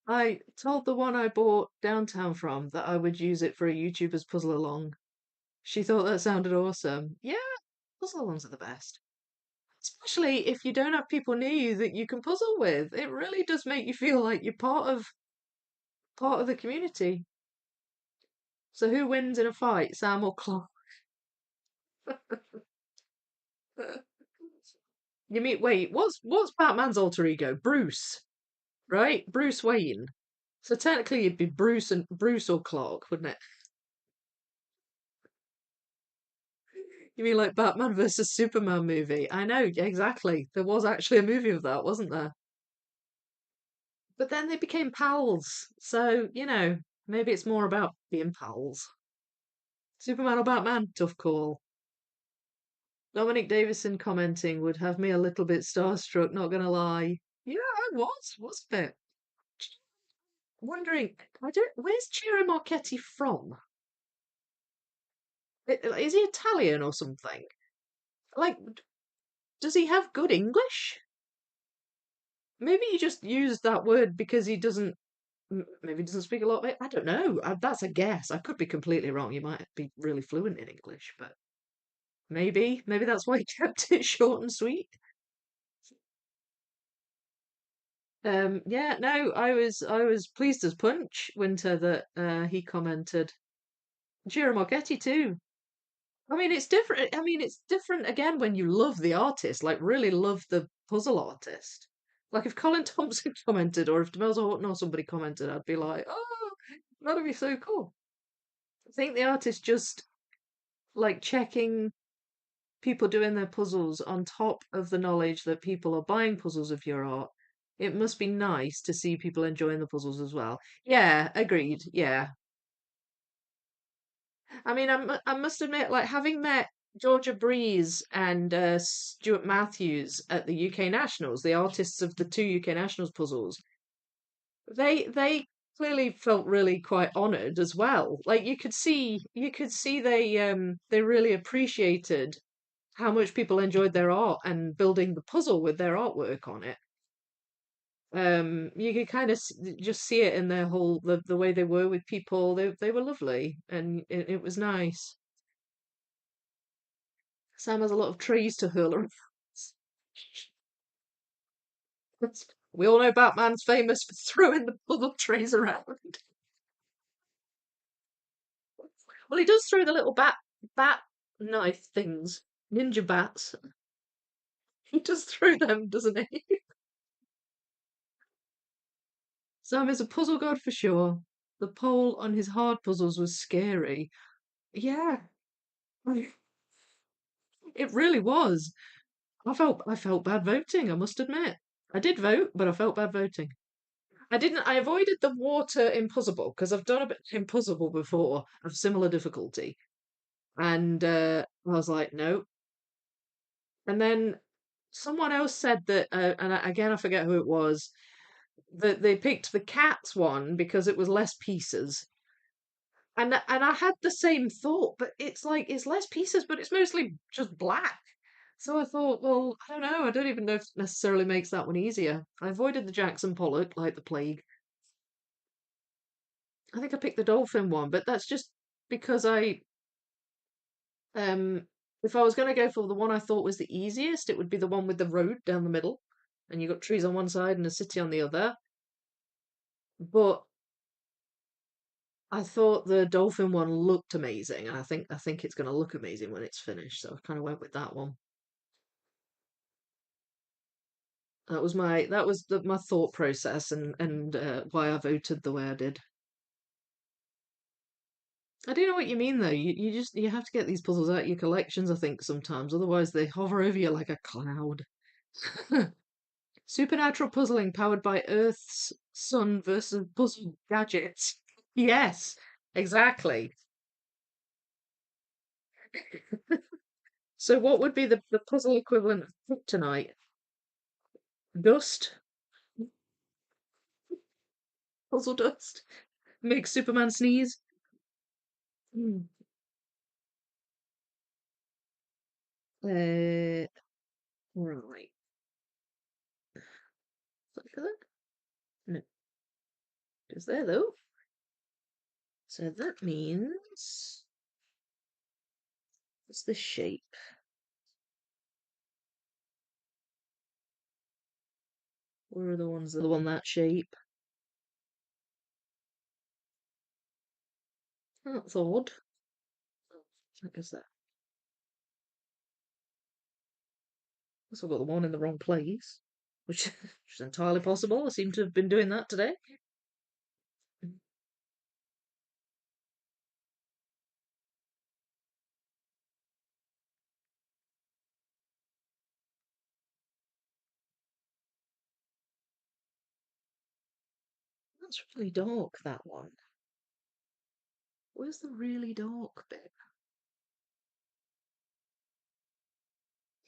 I told the one I bought downtown from that I would use it for a YouTuber's puzzle along. She thought that sounded awesome. Yeah, puzzle alongs are the best. Especially if you don't have people near you that you can puzzle with. It really does make you feel like you're part of the community. So who wins in a fight, Sam or Clark? You mean wait, what's Batman's alter ego? Bruce, right? Bruce Wayne. So technically it'd be Bruce or Clark, wouldn't it? You mean like Batman versus Superman movie? I know, exactly. There was actually a movie of that, wasn't there? But then they became pals. So, maybe it's more about being pals. Superman or Batman? Tough call. Dominic Davison commenting would have me a little bit starstruck, not gonna lie. Yeah, I was a bit. Wondering, where's Ciro Marchetti from? Is he Italian or something? Like, does he have good English? Maybe he just used that word because he doesn't, maybe doesn't speak a lot of it. I don't know. That's a guess. I could be completely wrong. You might be really fluent in English, but maybe that's why he kept it short and sweet. Yeah, no, I was pleased as punch, Winter, that he commented. Giro Marchetti too. I mean, it's different. I mean, it's different again when you love the artist, like really love the puzzle artist. Like if Colin Thompson commented, or if Demelza Horton or somebody commented, I'd be like, oh, that'd be so cool. I think the artist just like checking people doing their puzzles on top of the knowledge that people are buying puzzles of your art. It must be nice to see people enjoying the puzzles as well. Yeah, agreed. Yeah. I mean, I must admit, like having met Georgia Breeze and Stuart Matthews at the UK Nationals, the artists of the two UK Nationals puzzles, they clearly felt really quite honoured as well. Like you could see they really appreciated how much people enjoyed their art and building the puzzle with their artwork on it. You could kind of just see it in their whole the way they were with people. They were lovely, and it was nice. Sam has a lot of trees to hurl around. We all know Batman's famous for throwing the puzzle trees around. Well, he does throw the little bat knife things, ninja bats. He does throw them, doesn't he? Sam is a puzzle god for sure. The poll on his hard puzzles was scary. Yeah, It really was. I felt bad voting, I must admit. I did vote, but I felt bad voting. I avoided the water impossible because I've done a bit of impossible before of similar difficulty. And I was like, no. And then someone else said that, again, I forget who it was, that they picked the cats one because it was less pieces. And I had the same thought, but it's like it's less pieces, but it's mostly just black. So I thought, well, I don't know. I don't even know if it necessarily makes that one easier. I avoided the Jackson Pollock like the plague. I think I picked the dolphin one, but that's just because um if I was gonna go for the one I thought was the easiest, it would be the one with the road down the middle, and you got trees on one side and a city on the other. But I thought the dolphin one looked amazing, and I think it's gonna look amazing when it's finished. So I kind of went with that one. My thought process and why I voted the way I did. I do know what you mean though. You have to get these puzzles out of your collections, I think, sometimes. Otherwise they hover over you like a cloud. Supernatural puzzling powered by Earth's sun versus puzzle gadgets. Yes, exactly. So what would be the puzzle equivalent of kryptonite? Dust? Puzzle dust? Makes Superman sneeze? Hmm. Uh, right. Look at that. No, it's there though. So that means what's the shape? Where are the ones that are the one that shape? That's odd. I guess that. Guess I've got the one in the wrong place, which is entirely possible. I seem to have been doing that today. That's really dark, that one. Where's the really dark bit?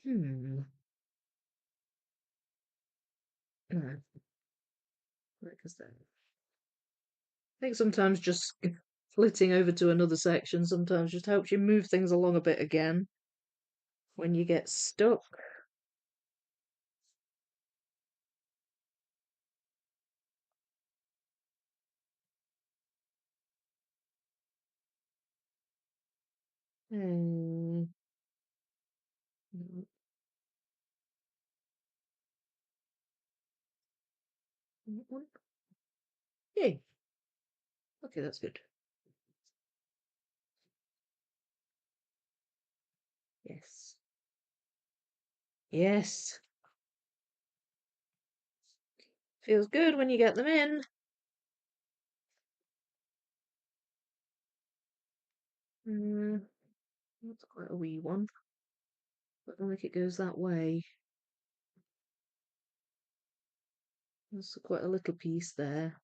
Hmm. No, where is that? I think sometimes just flitting over to another section sometimes just helps you move things along a bit again when you get stuck. Hmm. That one? Yay. Okay, that's good. Yes. Yes. Feels good when you get them in. Hmm. That's quite a wee one. I don't think it goes that way. There's quite a little piece there.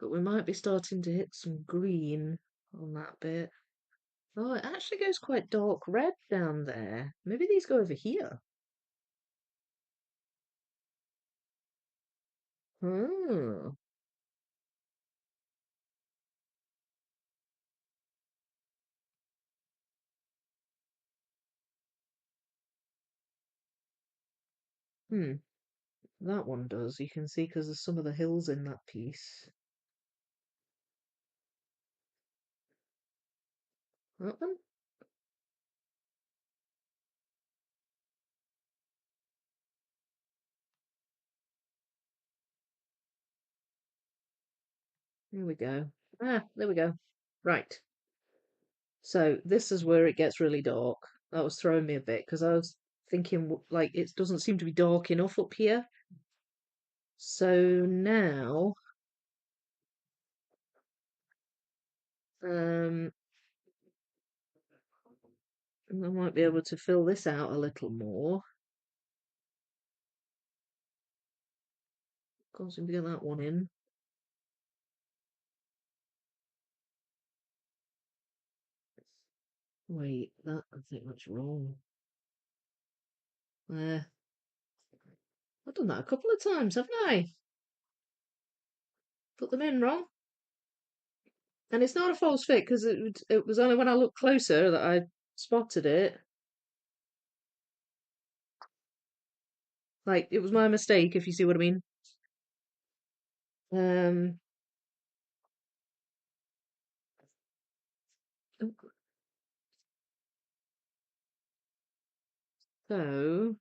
But we might be starting to hit some green on that bit. Oh, it actually goes quite dark red down there. Maybe these go over here. Hmm. Hmm. That one does. You can see because there's some of the hills in that piece. That one? Here we go. Ah, there we go. Right. So this is where it gets really dark. That was throwing me a bit because I was thinking like it doesn't seem to be dark enough up here. So now Um, and I might be able to fill this out a little more. Can't seem to get that one in. Wait, that I think that's wrong. There. I've done that a couple of times, haven't I? Put them in wrong. And it's not a false fit because it was only when I looked closer that I spotted it. Like, it was my mistake, if you see what I mean. Um, so,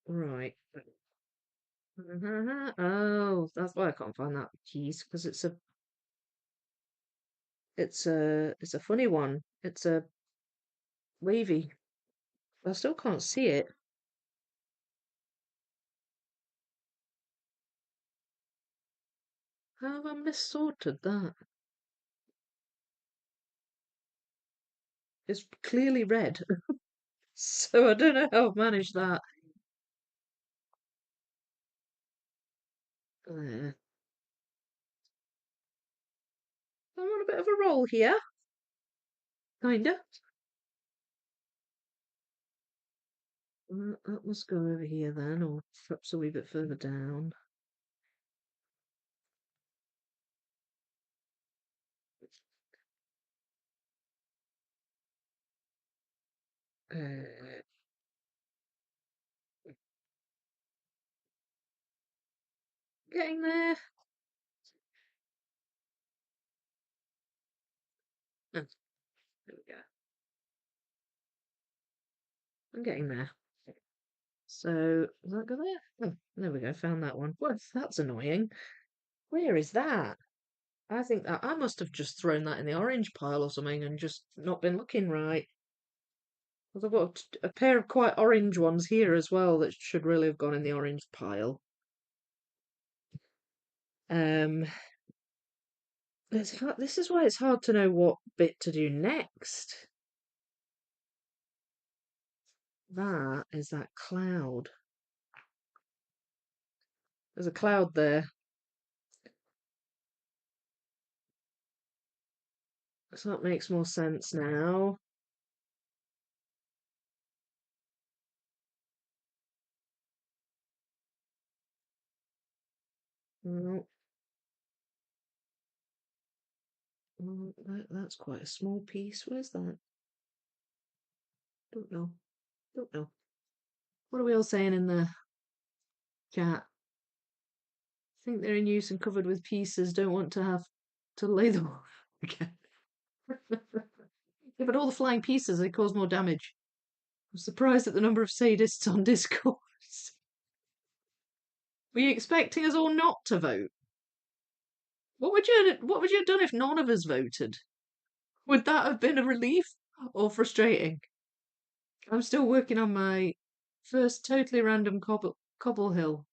right. Oh, that's why I can't find that keys because it's a funny one. It's a wavy. I still can't see it. How have I missorted that? It's clearly red, so I don't know how I've managed that. There. I'm on a bit of a roll here, kinda. That must go over here then, or perhaps a wee bit further down. Uh, Getting there. Oh, there we go. I'm getting there. So, does that go there? Oh, there we go, found that one. Well, that's annoying. Where is that? I think that I must have just thrown that in the orange pile or something and just not been looking right. Because I've got a pair of quite orange ones here as well that should really have gone in the orange pile. Um, this is why it's hard to know what bit to do next. That is that cloud. There's a cloud there. So that makes more sense now. Mm, that's quite a small piece. Where's that? Don't know. Don't know. What are we all saying in the chat? Think they're in use and covered with pieces. Don't want to have to lay them off again. Yeah, but all the flying pieces, they cause more damage. I'm surprised at the number of sadists on Discord. Were you expecting us all not to vote? What would you have done if none of us voted? Would that have been a relief or frustrating? I'm still working on my first totally random cobble hill.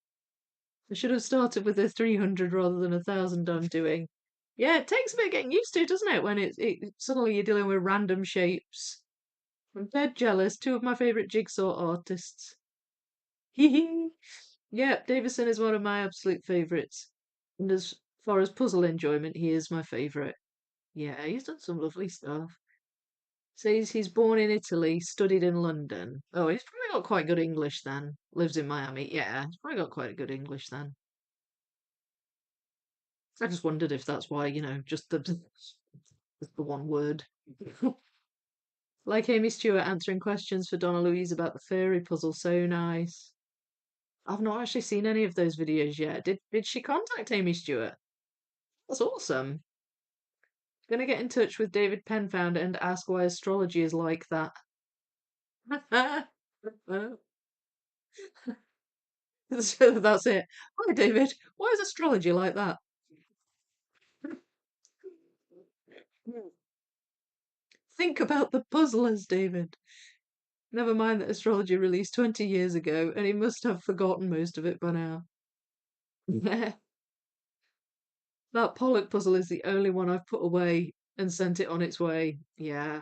I should have started with a 300 rather than 1,000 I'm doing. Yeah, it takes a bit getting used to, doesn't it? When it suddenly you're dealing with random shapes. I'm dead jealous. Two of my favourite jigsaw artists. Hee hee. Yeah, Davison is one of my absolute favourites. And as far as puzzle enjoyment, he is my favourite. Yeah, he's done some lovely stuff. Says he's born in Italy, studied in London. Oh, he's probably got quite good English then. Lives in Miami. Yeah, he's probably got quite good English then. I just wondered if that's why, just the one word. Like Amy Stewart answering questions for Donna Louise about the fairy puzzle, so nice. I've not actually seen any of those videos yet. Did she contact Amy Stewart? That's awesome. Gonna get in touch with David Penn founder and ask why astrology is like that. So that's it. Hi, David. Why is astrology like that? Think about the puzzlers, David. Never mind that astrology released 20 years ago, and he must have forgotten most of it by now. That Pollock puzzle is the only one I've put away and sent it on its way. Yeah,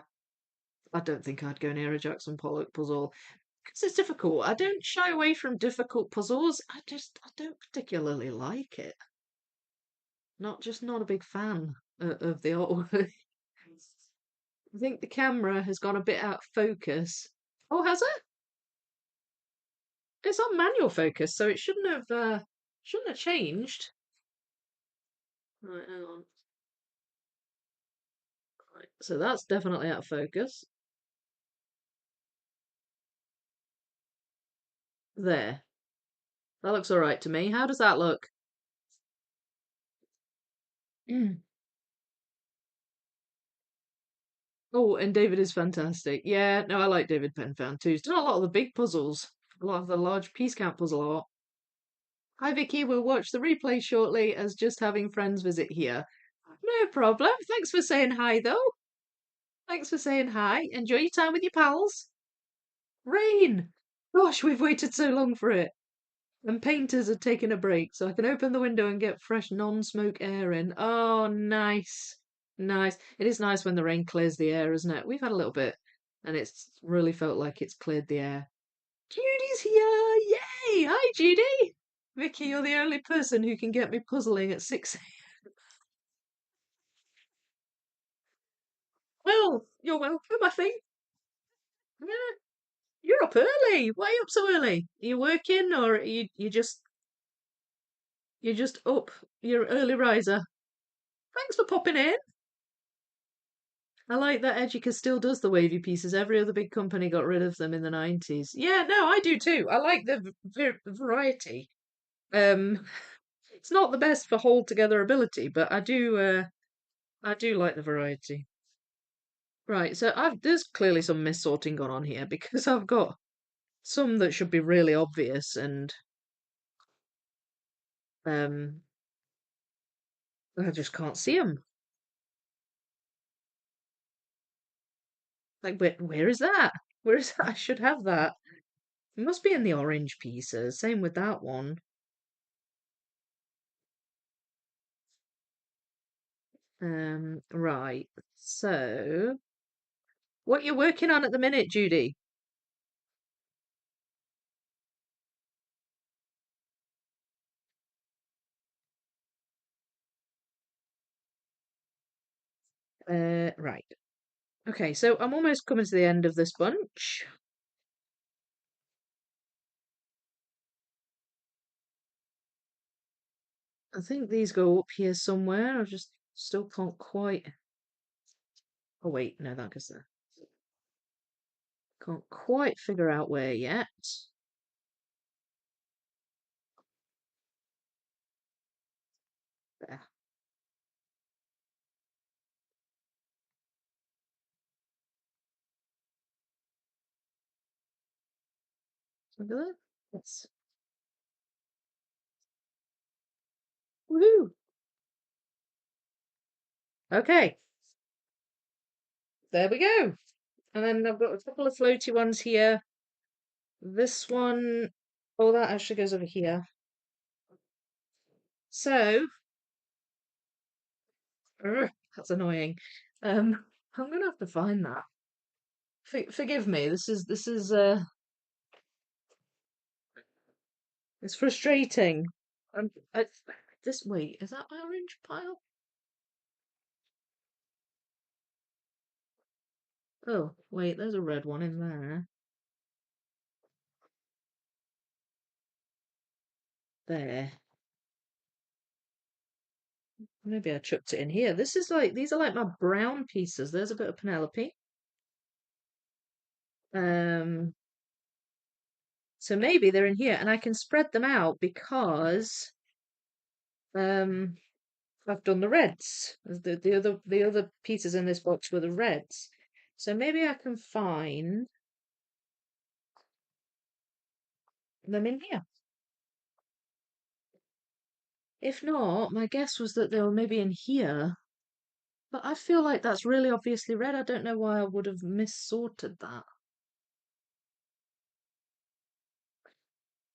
I don't think I'd go near a Jackson Pollock puzzle because it's difficult. I don't shy away from difficult puzzles. I don't particularly like it. Not a big fan of the artwork. I think the camera has gone a bit out of focus. Oh, has it? It's on manual focus, so it shouldn't have changed. Right, hang on. Right, so that's definitely out of focus. There. That looks all right to me. How does that look? Mm. Oh, and David is fantastic. Yeah, no, I like David Penfound too. He's done a lot of the big puzzles, a lot of the large piece count puzzle art. Hi Vicky, we'll watch the replay shortly as just having friends visit here. No problem. Thanks for saying hi though. Thanks for saying hi. Enjoy your time with your pals. Rain! Gosh, we've waited so long for it. And painters are taking a break, so I can open the window and get fresh non-smoke air in. Oh, nice. Nice. It is nice when the rain clears the air, isn't it? We've had a little bit, and it's really felt like it's cleared the air. Judy's here! Yay! Hi, Judy! Vicky, you're the only person who can get me puzzling at 6 a.m. Well, you're welcome, I think. Yeah, you're up early. Why are you up so early? Are you working or you're just up? You're an early riser. Thanks for popping in. I like that Educa still does the wavy pieces. Every other big company got rid of them in the 90s. Yeah, no, I do too. I like the variety. Um, it's not the best for hold together ability, but I do like the variety. Right, so there's clearly some mis-sorting gone on here because I've got some that should be really obvious and um I just can't see them. Like, where is that? Where is that? I should have that. It must be in the orange pieces. Same with that one. Right. So, what you working on at the minute, Judy? Right. Okay, so I'm almost coming to the end of this bunch. I think these go up here somewhere. I just still can't quite. Oh wait, no, that goes there. Can't quite figure out where yet. There. Look at that. Yes. Woohoo! Okay, there we go. And then I've got a couple of floaty ones here. This one, oh, that actually goes over here. So, that's annoying. I'm gonna have to find that. Forgive me. This is it's frustrating. I, this wait, is that my orange pile? Oh, wait, there's a red one in there. There. Maybe I chucked it in here. This is like these are like my brown pieces. There's a bit of Penelope. Um, so maybe they're in here, and I can spread them out because um I've done the reds. The other pieces in this box were the reds. So maybe I can find them in here. If not, my guess was that they were maybe in here. But I feel like that's really obviously red. I don't know why I would have missorted that.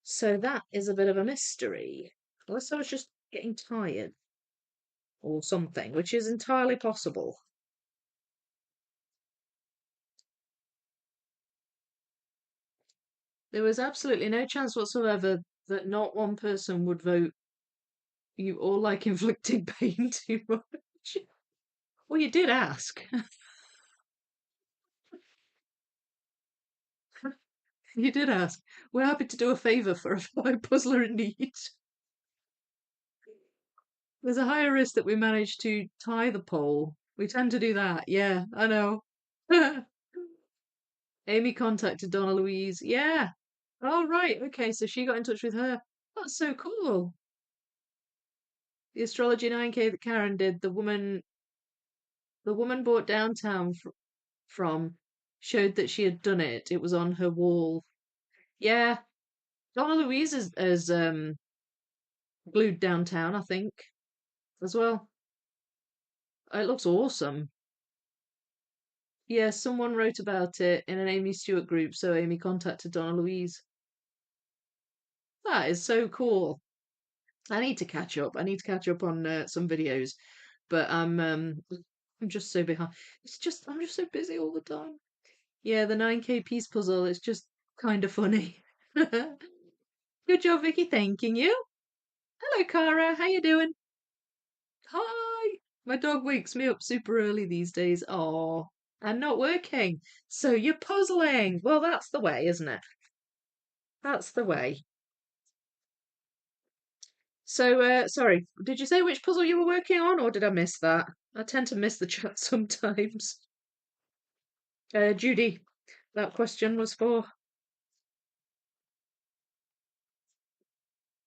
So that is a bit of a mystery. Unless I was just getting tired or something, which is entirely possible. There was absolutely no chance whatsoever that not one person would vote you all like inflicting pain too much. Well, you did ask. You did ask. We're happy to do a favour for a fellow puzzler in need. There's a higher risk that we manage to tie the poll. We tend to do that. Yeah, I know. Amy contacted Donna Louise. Yeah. Oh, right. Okay, so she got in touch with her. That's so cool. The astrology 9K that Karen did, the woman bought downtown from showed that she had done it. It was on her wall. Yeah, Donna Louise is glued downtown, I think, as well. It looks awesome. Yeah, someone wrote about it in an Amy Stewart group, so Amy contacted Donna Louise. That is so cool. I need to catch up. I need to catch up on some videos, but I'm just so behind. I'm just so busy all the time. Yeah, the 9K piece puzzle is just kind of funny. Good job, Vicky. Thanking you. Hello, Cara. How you doing? Hi. My dog wakes me up super early these days. Oh, I'm not working. So you're puzzling. Well, that's the way, isn't it? That's the way. So, sorry, did you say which puzzle you were working on, or did I miss that? I tend to miss the chat sometimes. Judy, that question was for.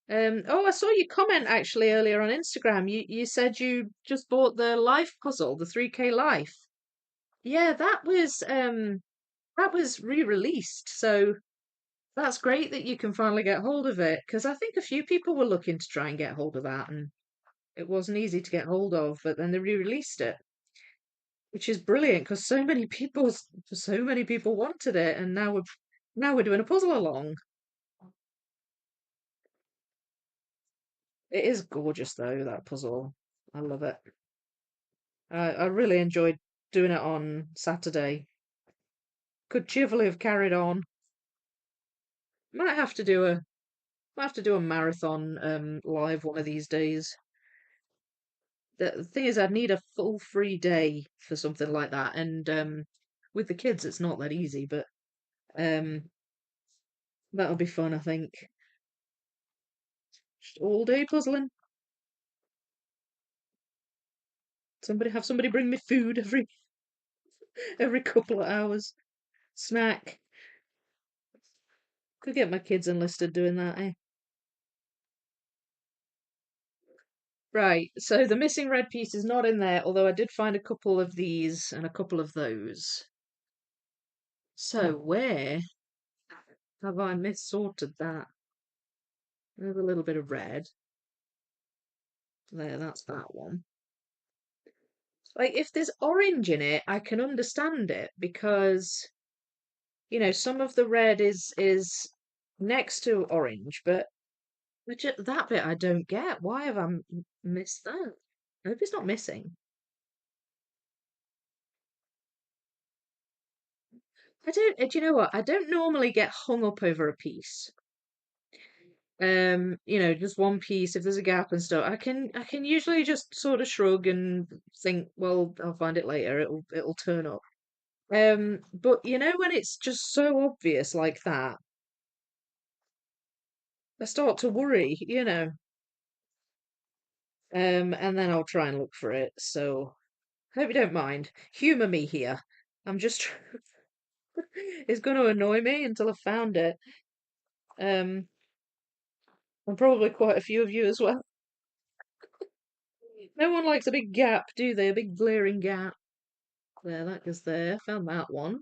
Oh, I saw your comment actually earlier on Instagram. You said you just bought the life puzzle, the 3K life. Yeah, that was re-released, so that's great that you can finally get hold of it, because I think a few people were looking to try and get hold of that, and it wasn't easy to get hold of, but then they re-released it, which is brilliant because so many people wanted it, and now we're doing a puzzle along. It is gorgeous though, that puzzle. I love it. I really enjoyed doing it on Saturday. Could cheerfully have carried on. Might have to do a might have to do a marathon live one of these days. The thing is, I'd need a full free day for something like that, and with the kids, it's not that easy. But um, that'll be fun, I think. Just all day puzzling. Somebody bring me food every couple of hours. Snack. Could get my kids enlisted doing that, eh? Right, so the missing red piece is not in there, although I did find a couple of these and a couple of those. So where have I missorted that? There's a little bit of red. There, that's that one. Like, if there's orange in it, I can understand it because, some of the red is next to orange, but that bit I don't get. Why have I missed that? I hope it's not missing. I don't. Do you know what? I don't normally get hung up over a piece. Just one piece. If there's a gap and stuff, I can usually just sort of shrug and think, well, I'll find it later. It'll turn up. But when it's just so obvious like that, I start to worry. And then I'll try and look for it. So hope you don't mind. Humor me here. I'm just it's going to annoy me until I've found it. Um, and probably quite a few of you as well. No one likes a big gap, do they? A big glaring gap. There, that goes there. Found that one.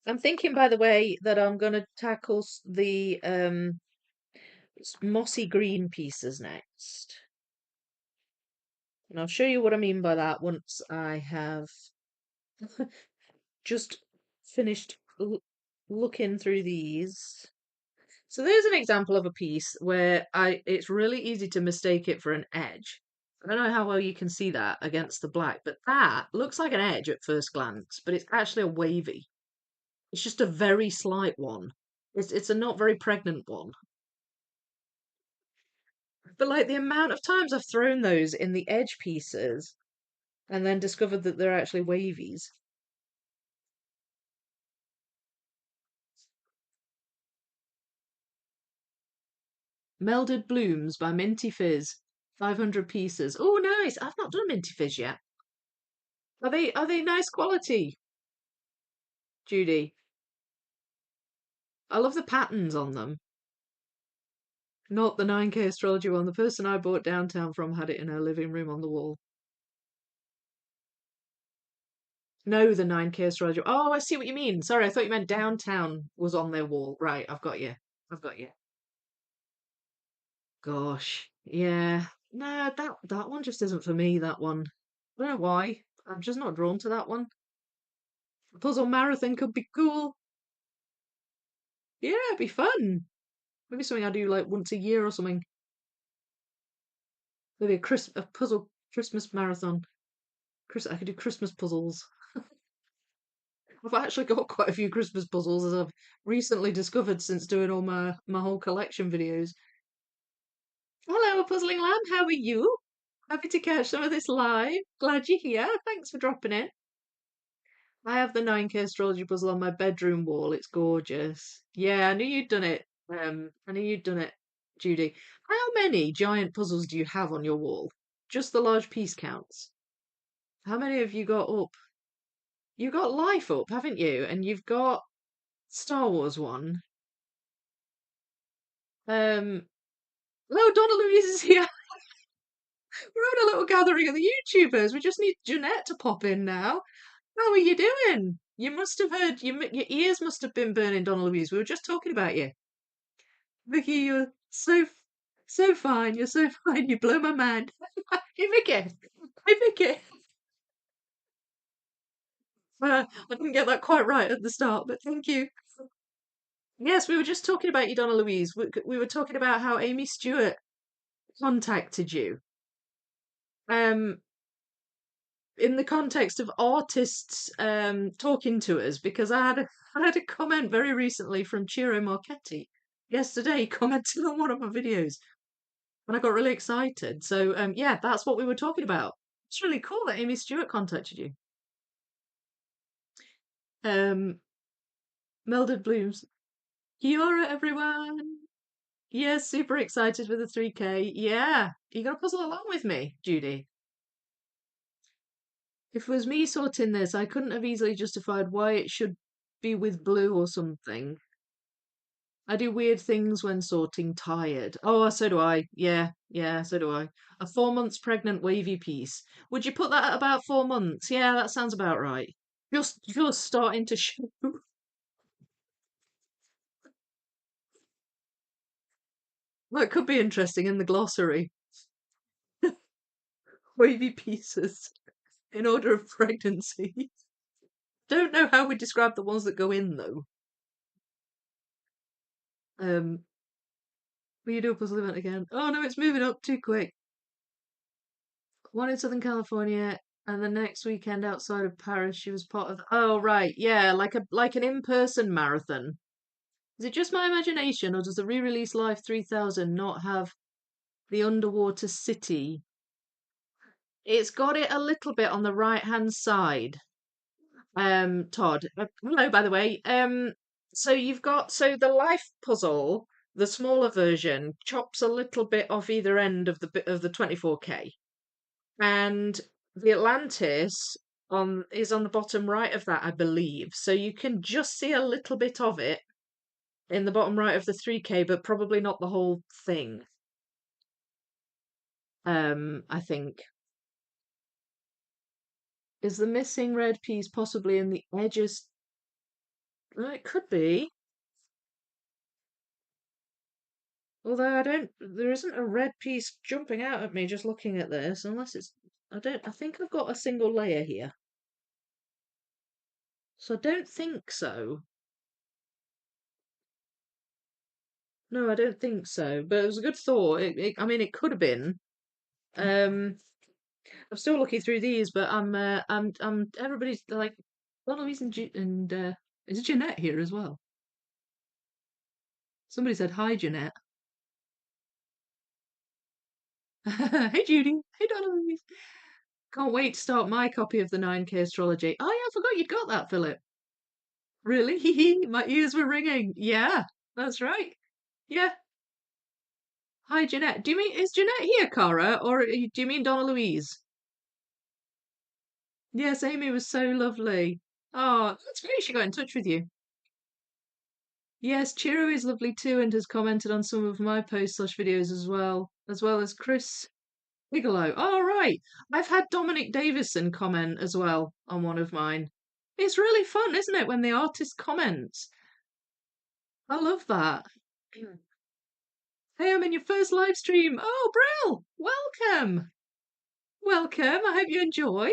I'm thinking, by the way, that I'm going to tackle the mossy green pieces next. And I'll show you what I mean by that once I have just finished looking through these. So there's an example of a piece where it's really easy to mistake it for an edge. I don't know how well you can see that against the black, but that looks like an edge at first glance, but it's actually a wavy. It's just a very slight one. It's a not very pregnant one. But like the amount of times I've thrown those in the edge pieces and then discovered that they're actually wavies. Melded Blooms by Minty Fizz. 500 pieces. Oh, nice. I've not done Minty Fizz yet. Are they nice quality, Judy? I love the patterns on them. Not the 9K astrology one. The person I bought downtown from had it in her living room on the wall. No, the 9K astrology. Oh, I see what you mean. Sorry, I thought you meant downtown was on their wall. Right, I've got you. I've got you. Gosh, yeah. No, that one just isn't for me, that one. I don't know why. I'm just not drawn to that one. Puzzle marathon could be cool. Yeah, it'd be fun. Maybe something I do like once a year or something. Maybe a puzzle Christmas marathon. I could do Christmas puzzles. I've actually got quite a few Christmas puzzles as I've recently discovered since doing all my whole collection videos. Hello, Puzzling Lamb, how are you? Happy to catch some of this live. Glad you're here. Thanks for dropping in. I have the 9K astrology puzzle on my bedroom wall. It's gorgeous. Yeah, I knew you'd done it. I knew you'd done it, Judy. How many giant puzzles do you have on your wall? Just the large piece counts. How many have you got up? You got Life up, haven't you? And you've got Star Wars one. Hello, Donna Louise is here. We're having a little gathering of the YouTubers. We just need Jeanette to pop in now. How are you doing? You must have heard, your ears must have been burning, Donna Louise. We were just talking about you. Vicky, you're so fine. You're so fine. You blow my mind. Hey, Vicky. Hey, Vicky. I didn't get that quite right at the start, but thank you. Yes, we were just talking about you, Donna Louise. We were talking about how Amy Stewart contacted you. Um, in the context of artists talking to us, because I had a comment very recently from Ciro Marchetti yesterday commenting on one of my videos, and I got really excited. So yeah, that's what we were talking about. It's really cool that Amy Stewart contacted you. Um, Melded Blooms. Kia ora, everyone. Yes, super excited for the 3K. Yeah, you gonna puzzle along with me, Judy? If it was me sorting this, I couldn't have easily justified why it should be with blue or something. I do weird things when sorting tired. Oh, so do I. Yeah, so do I. A 4 months pregnant wavy piece. Would you put that at about 4 months? Yeah, that sounds about right. You're starting to show that could be interesting in the glossary. Wavy pieces in order of pregnancy. Don't know how we describe the ones that go in though. Um, will you do a puzzle event again? Oh no, it's moving up too quick. One in Southern California, and the next weekend outside of Paris, she was part of. Oh right, yeah, like an in-person marathon. Is it just my imagination, or does the re-release Life 3000 not have the underwater city? It's got it a little bit on the right-hand side. Todd. Hello, by the way. So so the life puzzle, the smaller version, chops a little bit off either end of the bit of the 24K, and the Atlantis on is on the bottom right of that, I believe. So you can just see a little bit of it in the bottom right of the 3K, but probably not the whole thing. I think. Is the missing red piece possibly in the edges? It could be. Although there isn't a red piece jumping out at me just looking at this, unless I think I've got a single layer here. So I don't think so. No, I don't think so. But it was a good thought. I mean, it could have been. Um, I'm still looking through these, but everybody's like, well, Louise and is Jeanette here as well? Somebody said hi, Jeanette. Hey, Judy. Hey, Donna Louise. Can't wait to start my copy of the 9K astrology. Oh yeah, I forgot you'd got that, Philip. Really? My ears were ringing. Yeah, that's right. Yeah. Hi, Jeanette. Do you mean is Jeanette here, Cara, or do you mean Donna Louise? Yes, Amy was so lovely. Oh, that's great. She got in touch with you. Yes, Chiro is lovely too and has commented on some of my posts slash videos as well as Chris Bigelow. Oh, right. I've had Dominic Davison comment as well on one of mine. It's really fun, isn't it, when the artist comments? I love that. Hey, I'm in your first live stream. Oh, Brill, welcome. Welcome. I hope you enjoy.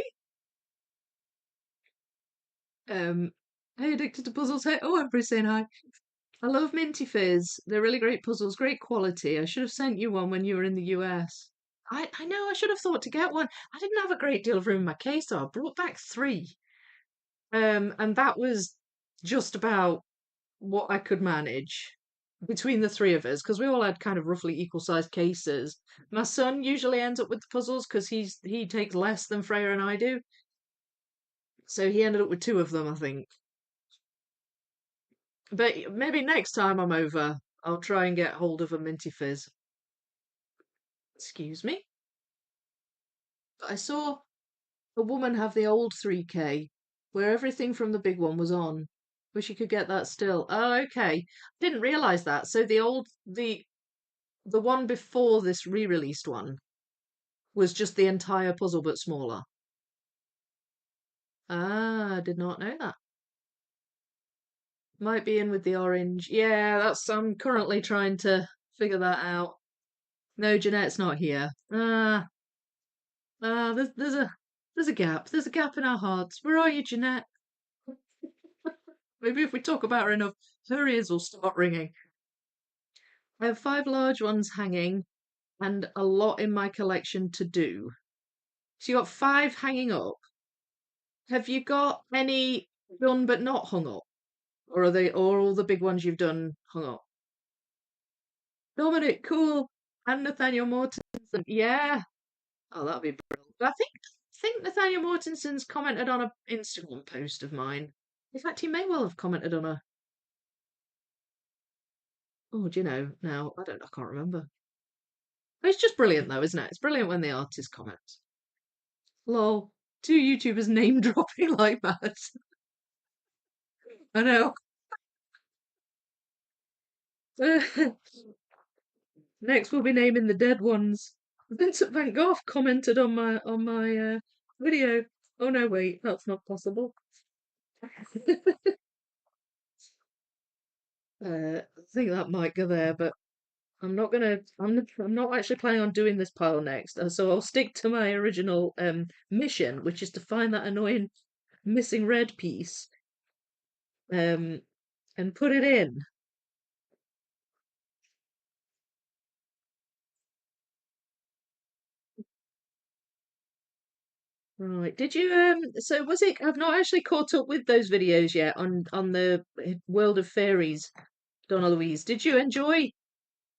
Um, hey, addicted to puzzles. Hey, oh, everybody's saying hi. I love Minty Fizz. They're really great puzzles, great quality. I should have sent you one when you were in the US. I know I should have thought to get one. I didn't have a great deal of room in my case, so I brought back three. And that was just about what I could manage between the three of us, because we all had kind of roughly equal sized cases. My son usually ends up with the puzzles because he takes less than Freya and I do. So he ended up with two of them, I think. But maybe next time I'm over, I'll try and get hold of a Minty Fizz. Excuse me. I saw a woman have the old 3K where everything from the big one was on. Wish you could get that still. Oh, okay. Didn't realise that. So the one before this re-released one was just the entire puzzle but smaller. Ah, I did not know that. Might be in with the orange. Yeah, I'm currently trying to figure that out. No, Jeanette's not here. There's a gap. There's a gap in our hearts. Where are you, Jeanette? Maybe if we talk about her enough, her ears will start ringing. I have five large ones hanging and a lot in my collection to do. So you got five hanging up. Have you got any done but not hung up? Or are they or all the big ones you've done hung up? Dominic, cool. And Nathaniel Mortensen. Yeah. Oh, that'll be brilliant. I think Nathaniel Mortensen's commented on a Instagram post of mine. In fact, he may well have commented on a. Oh, do you know? Now I can't remember. It's just brilliant though, isn't it? It's brilliant when the artist comments. Lol. Two YouTubers name dropping like that. I know. Next we'll be naming the dead ones. Vincent van Gogh commented on my video. Oh no, wait, that's not possible. I think that might go there, but I'm not gonna. I'm not actually planning on doing this pile next. So I'll stick to my original mission, which is to find that annoying missing red piece, um, and put it in. Right. Did you so was it I've not actually caught up with those videos yet on the World of Fairies, Donna Louise. Did you enjoy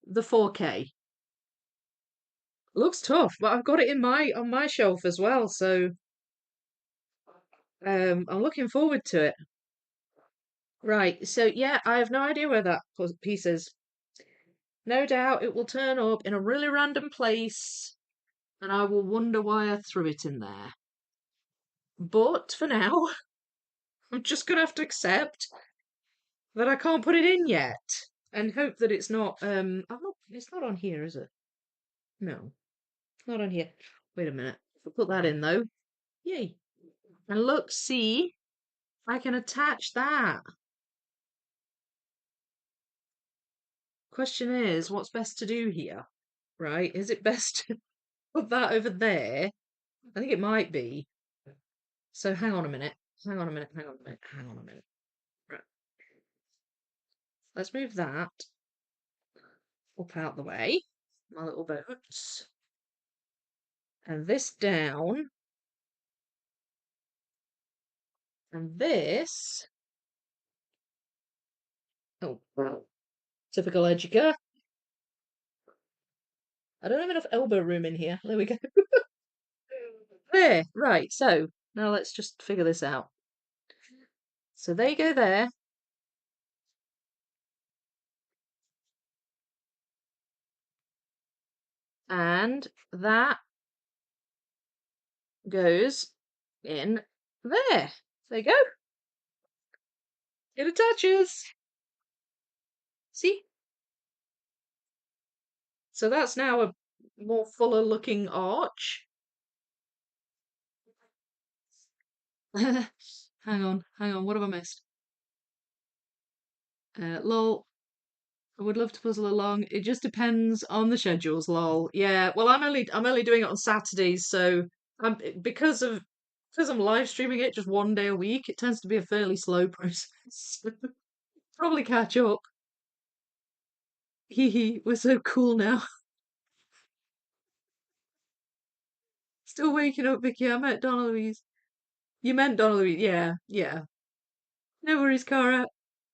the 4K? Looks tough, but I've got it in my on my shelf as well, so I'm looking forward to it. Right. So yeah, I have no idea where that piece is. No doubt it will turn up in a really random place and I will wonder why I threw it in there. But for now, I'm just gonna have to accept that I can't put it in yet, and hope that it's not. It's not on here, is it? No, it's not on here. Wait a minute. I'll put that in though. Yay! And look, see, I can attach that. Question is, what's best to do here? Right? Is it best to put that over there? I think it might be. So hang on a minute. Hang on a minute. Hang on a minute. Hang on a minute. Right. Let's move that up out the way. My little boats. and this down, and this. Oh, typical Educa. I don't have enough elbow room in here. There we go. There, right. So now let's just figure this out. So they go there, and that goes in there. There you go. It attaches. See? So that's now a more fuller looking arch. Hang on. What have I missed? Lol. I would love to puzzle along. It just depends on the schedules, lol. Yeah, well, I'm only doing it on Saturdays, so I'm because I'm live streaming it just one day a week. It tends to be a fairly slow process. Probably catch up. Hee hee, we're so cool now. Still waking up, Vicky. I met Donna Louise. You meant Donna Louise. Yeah, yeah. No worries, Cara.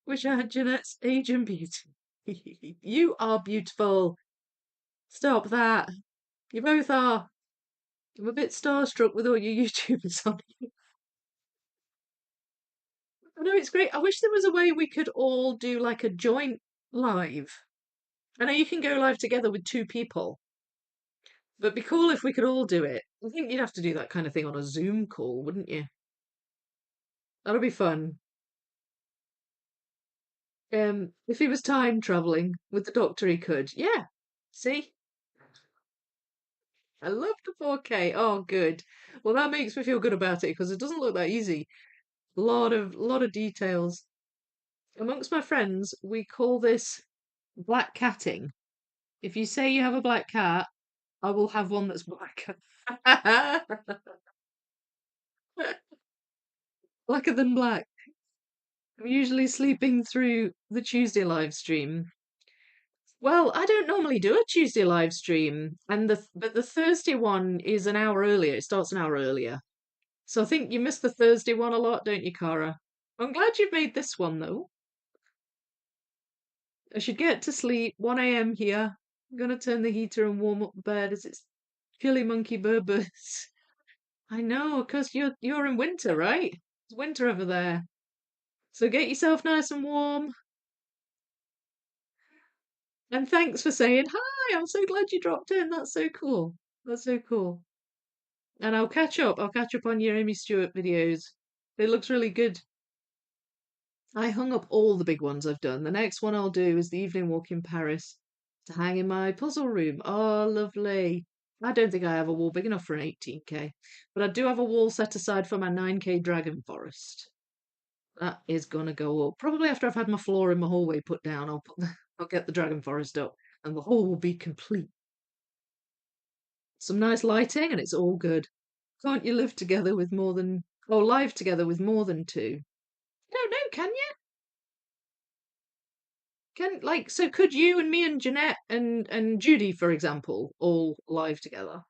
Wish I had Jeanette's age and beauty. You are beautiful. Stop that. You both are. I'm a bit starstruck with all your YouTubers on. I know it's great. I wish there was a way we could all do like a joint live. I know you can go live together with two people, but it'd be cool if we could all do it. I think you'd have to do that kind of thing on a Zoom call, wouldn't you? That'll be fun. If he was time traveling with the doctor, he could. Yeah. See? I love the 4K. Oh, good. Well, that makes me feel good about it because it doesn't look that easy. Lot of details. Amongst my friends, we call this black catting. If you say you have a black cat, I will have one that's black. Blacker than black. I'm usually sleeping through the Tuesday live stream. Well, I don't normally do a Tuesday live stream, and the Thursday one is an hour earlier. It starts an hour earlier. So I think you miss the Thursday one a lot, don't you, Cara? I'm glad you've made this one though. I should get to sleep. 1 a.m. here. I'm gonna turn the heater and warm up the bed as it's chilly monkey burbers. I know, 'cause you're in winter, right? It's winter over there. So get yourself nice and warm. And thanks for saying hi. I'm so glad you dropped in. That's so cool. That's so cool. And I'll catch up. I'll catch up on your Amy Stewart videos. It looks really good. I hung up all the big ones I've done. The next one I'll do is the evening walk in Paris to hang in my puzzle room. Oh, lovely. I don't think I have a wall big enough for an 18K, but I do have a wall set aside for my 9K dragon forest. That is gonna go up. Probably after I've had my floor in my hallway put down, I'll get the dragon forest up and the hall will be complete. Some nice lighting and it's all good. Can't you live together with more than live together with more than two? I don't know, can you? So could you and me and Jeanette and Judy, for example, all live together?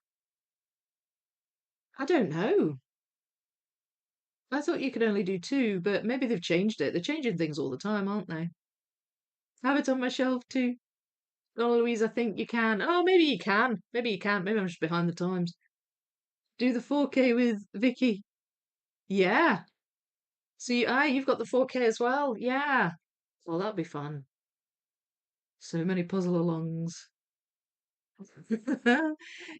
I don't know. I thought you could only do two, but maybe they've changed it. They're changing things all the time, aren't they? Have it on my shelf too. Oh, Louise, I think you can. Oh, maybe you can. Maybe you can't. Maybe I'm just behind the times. Do the 4K with Vicky. Yeah. So you've got the 4K as well. Yeah. Well, that'll be fun. So many puzzle alongs.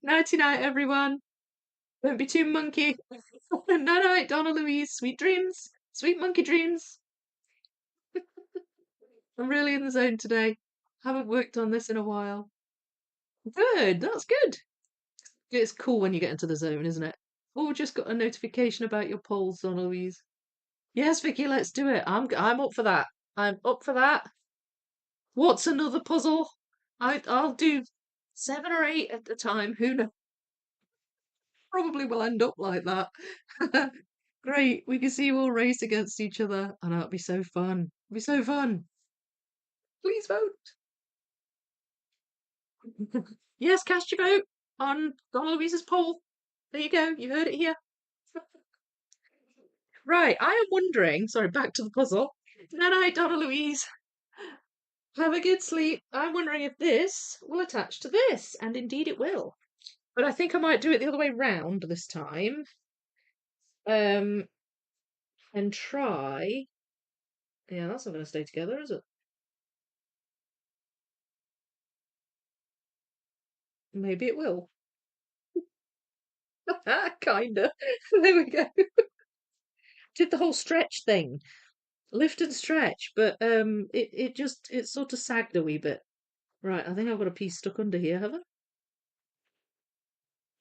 Nighty night, everyone. Don't be too monkey. Night night, Donna Louise. Sweet dreams. Sweet monkey dreams. I'm really in the zone today. Haven't worked on this in a while. Good. That's good. It's cool when you get into the zone, isn't it? Oh, just got a notification about your polls, Donna Louise. Yes, Vicky, let's do it. I'm up for that. I'm up for that. What's another puzzle? I'll do 7 or 8 at a time. Who knows? Probably will end up like that. Great. We can see you all race against each other, and that'll be so fun. It'll be so fun. Please vote. Yes, cast your vote on Donna Louise's poll. There you go. You heard it here. Right, I am wondering. Sorry, back to the puzzle. Night night, Donna Louise. Have a good sleep. I'm wondering if this will attach to this, and indeed it will. But I think I might do it the other way round this time. Um, and try. Yeah, that's not going to stay together, is it? Maybe it will. Kinda. There we go. Did the whole stretch thing, lift and stretch, but it sort of sagged a wee bit. Right, I think I've got a piece stuck under here, have I?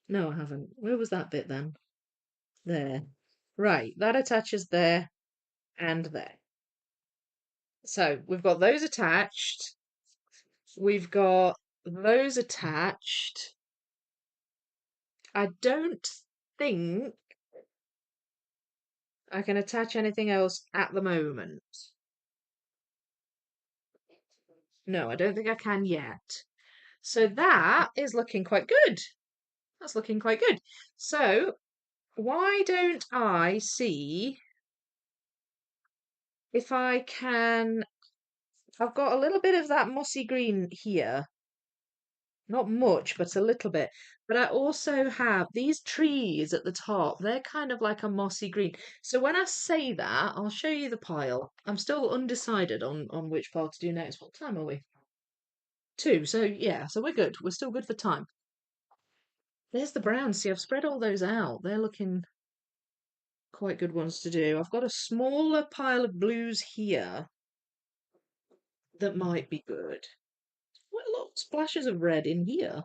No, I haven't. Where was that bit then? There. Right, that attaches there and there. So we've got those attached. We've got those attached. I don't think I can attach anything else at the moment. No, I don't think I can yet. So that is looking quite good. That's looking quite good. So why don't I see if I can? I've got a little bit of that mossy green here. Not much, but a little bit. But I also have these trees at the top. They're kind of like a mossy green. So when I say that, I'll show you the pile. I'm still undecided on which pile to do next. What time are we? 2. So yeah, so we're good. We're still good for time. There's the browns. See, I've spread all those out. They're looking quite good ones to do. I've got a smaller pile of blues here that might be good. Quite a lot of splashes of red in here.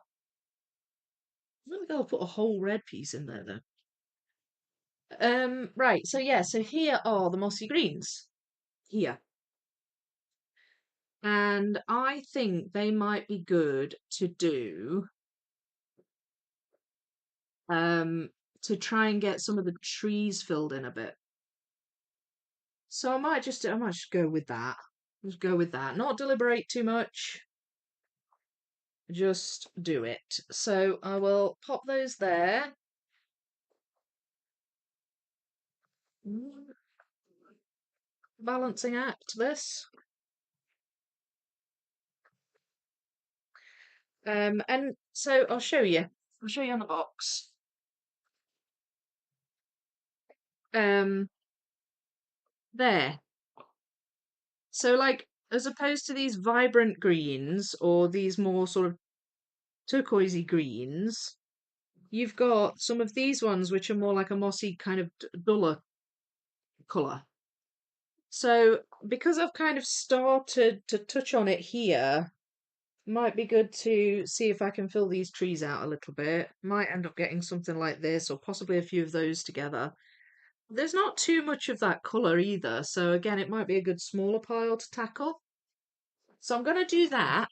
I don't think I'll put a whole red piece in there though. Right, so yeah, so here are the mossy greens. Here. And I think they might be good to do um to try and get some of the trees filled in a bit. So I might just go with that. Just go with that. Not deliberate too much. Just do it. So I will pop those there. Balancing act, this. And so I'll show you. I'll show you on the box. Um, there. So like, as opposed to these vibrant greens or these more sort of turquoisey greens, you've got some of these ones which are more like a mossy kind of duller colour. So because I've kind of started to touch on it here, might be good to see if I can fill these trees out a little bit. Might end up getting something like this or possibly a few of those together. There's not too much of that colour either, so again, it might be a good smaller pile to tackle. So I'm going to do that.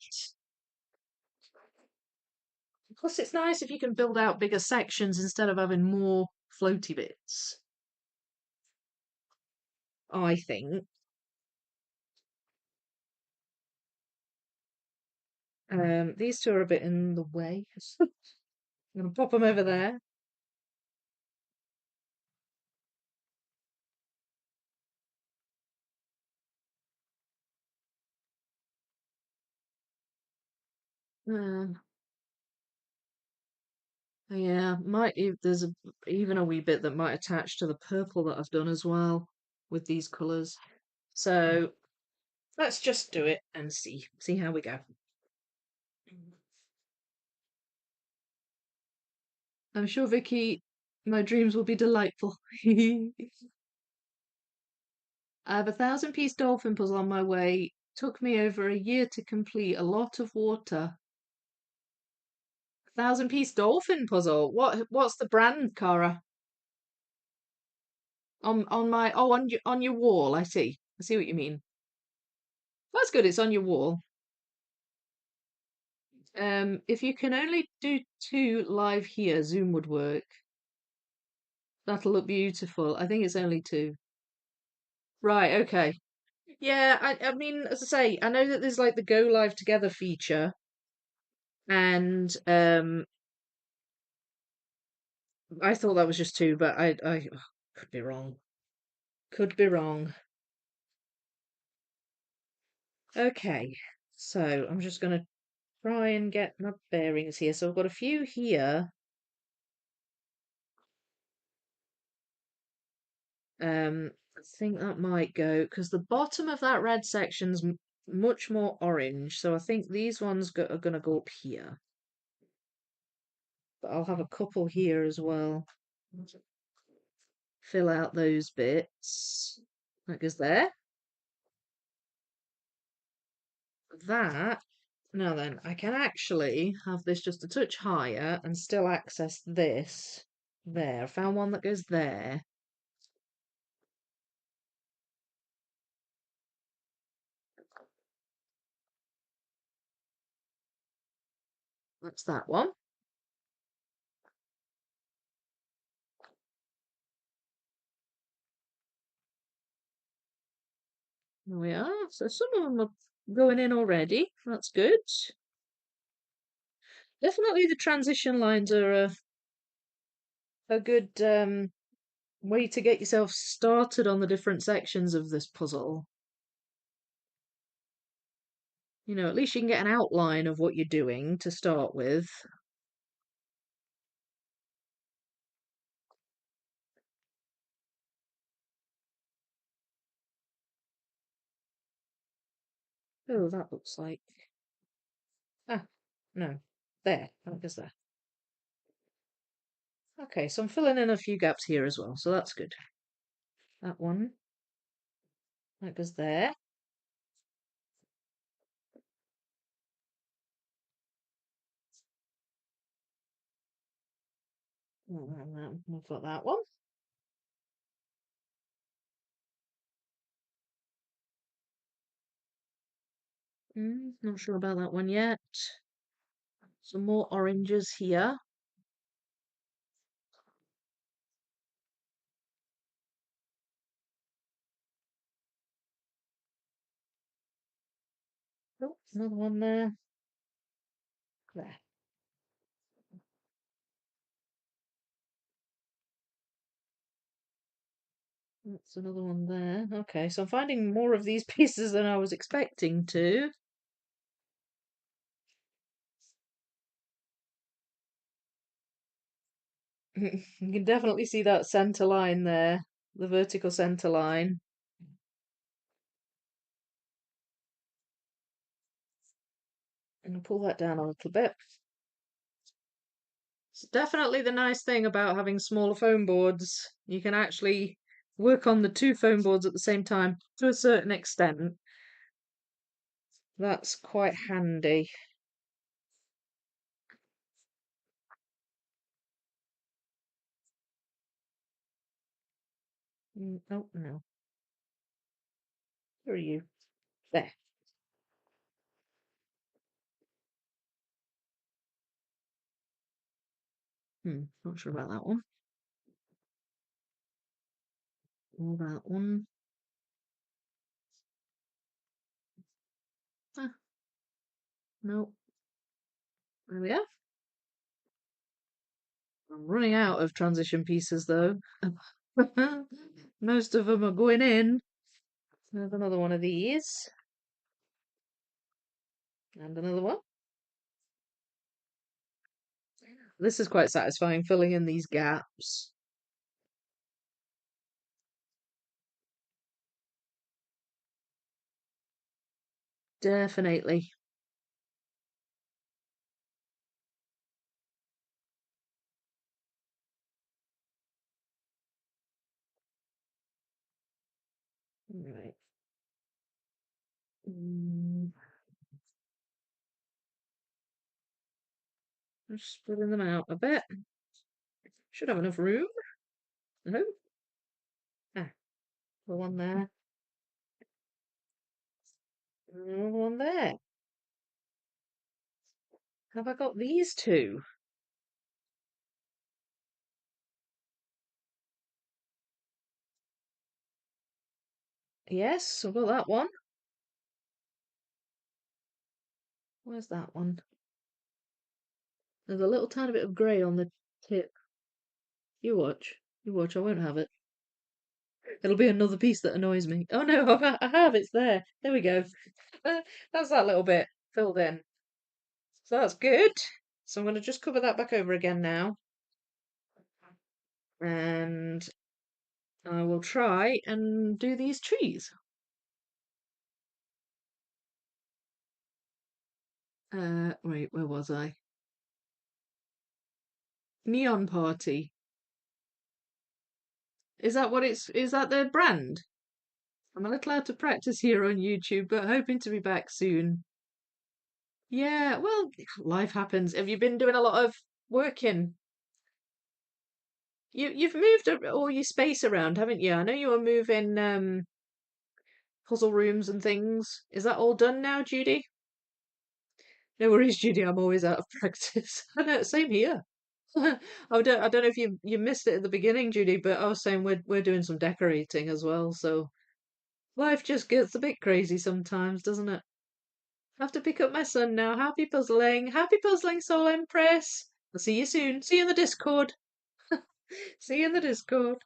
Plus, it's nice if you can build out bigger sections instead of having more floaty bits, I think. These two are a bit in the way. I'm going to pop them over there. Uh, yeah, there's even a wee bit that might attach to the purple that I've done as well with these colours. So let's just do it and see how we go. I'm sure, Vicky, my dreams will be delightful. I have a 1,000-piece dolphin puzzle on my way. Took me over a year to complete. A lot of water. 1,000-piece dolphin puzzle. What's the brand, Cara? On your wall. I see. I see what you mean. That's good. It's on your wall. If you can only do 2 live here, Zoom would work. That'll look beautiful. I think it's only 2. Right. Okay. Yeah. I mean, as I say, I know that there's like the go live together feature, and I thought that was just two, but I could be wrong. Could be wrong. Okay, so I'm just going to try and get my bearings here. So I've got a few here. I think that might go because the bottom of that red section's much more orange. So I think these ones are going to go up here. But I'll have a couple here as well. Fill out those bits. That goes there. That, now then, I can actually have this just a touch higher and still access this. There, I found one that goes there. That's that one. There we are. So some of them are going in already. That's good. Definitely the transition lines are a good way to get yourself started on the different sections of this puzzle. You know, at least you can get an outline of what you're doing to start with. Oh, that looks like... Ah, no. There. That goes there. Okay, so I'm filling in a few gaps here as well, so that's good. That one. That goes there. We've got that one. Not sure about that one yet. Some more oranges here. Oh, another one there. There. That's another one there. Okay, so I'm finding more of these pieces than I was expecting to. You can definitely see that center line there, the vertical center line. And pull that down a little bit. It's definitely the nice thing about having smaller foam boards. You can actually work on the two foam boards at the same time to a certain extent. That's quite handy. Oh, no. Where are you? There. Not sure about that one. Or that one. Ah, no. There we are. I'm running out of transition pieces though. Most of them are going in. There's another one of these. And another one. This is quite satisfying, filling in these gaps. Definitely. Right. Mm, just spreading them out a bit. Should have enough room. No. Ah, the one there. Another one there. Have I got these two? Yes, I've got that one. Where's that one? There's a little tiny bit of grey on the tip. You watch. You watch. I won't have it. It'll be another piece that annoys me. Oh no, I have. It's there. There we go. That's that little bit filled in. So that's good. So I'm going to just cover that back over again now. And I will try and do these trees. Wait, where was I? Neon Party. Is that their brand? I'm a little out of practice here on YouTube, but hoping to be back soon. Yeah, well, life happens. Have you been doing a lot of working? You've moved all your space around, haven't you? I know you were moving puzzle rooms and things. Is that all done now, Judy? No worries, Judy. I'm always out of practice. I know, same here. I don't know if you missed it at the beginning, Judy, but I was saying we're doing some decorating as well. So life just gets a bit crazy sometimes, doesn't it? I have to pick up my son now. Happy puzzling. Happy puzzling, Soul Empress. I'll see you soon. See you in the Discord. See you in the Discord.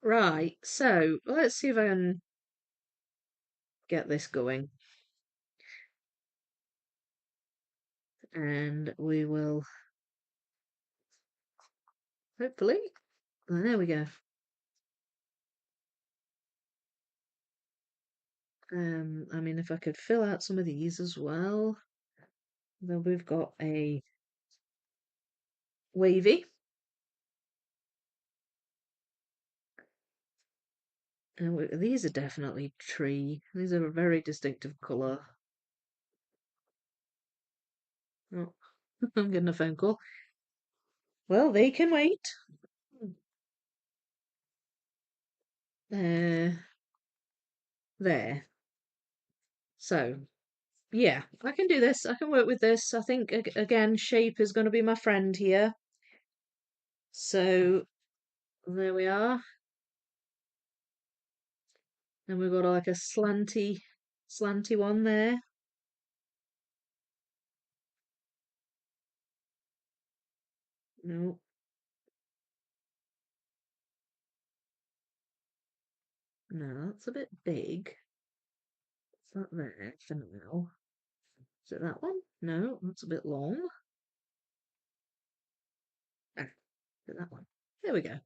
Right, so let's see if I can get this going. And we will hopefully. Oh, there we go. I mean, if I could fill out some of these as well. Then we've got a wavy. And these are definitely tree. These are a very distinctive colour. Oh, I'm getting a phone call. Well, they can wait. There. So, yeah, I can do this. I can work with this. I think, again, shape is going to be my friend here. So, there we are. And we've got like a slanty one there. No, no, that's a bit big. Is that there for now? Is it that one? No, that's a bit long. Ah, is it that one? There we go.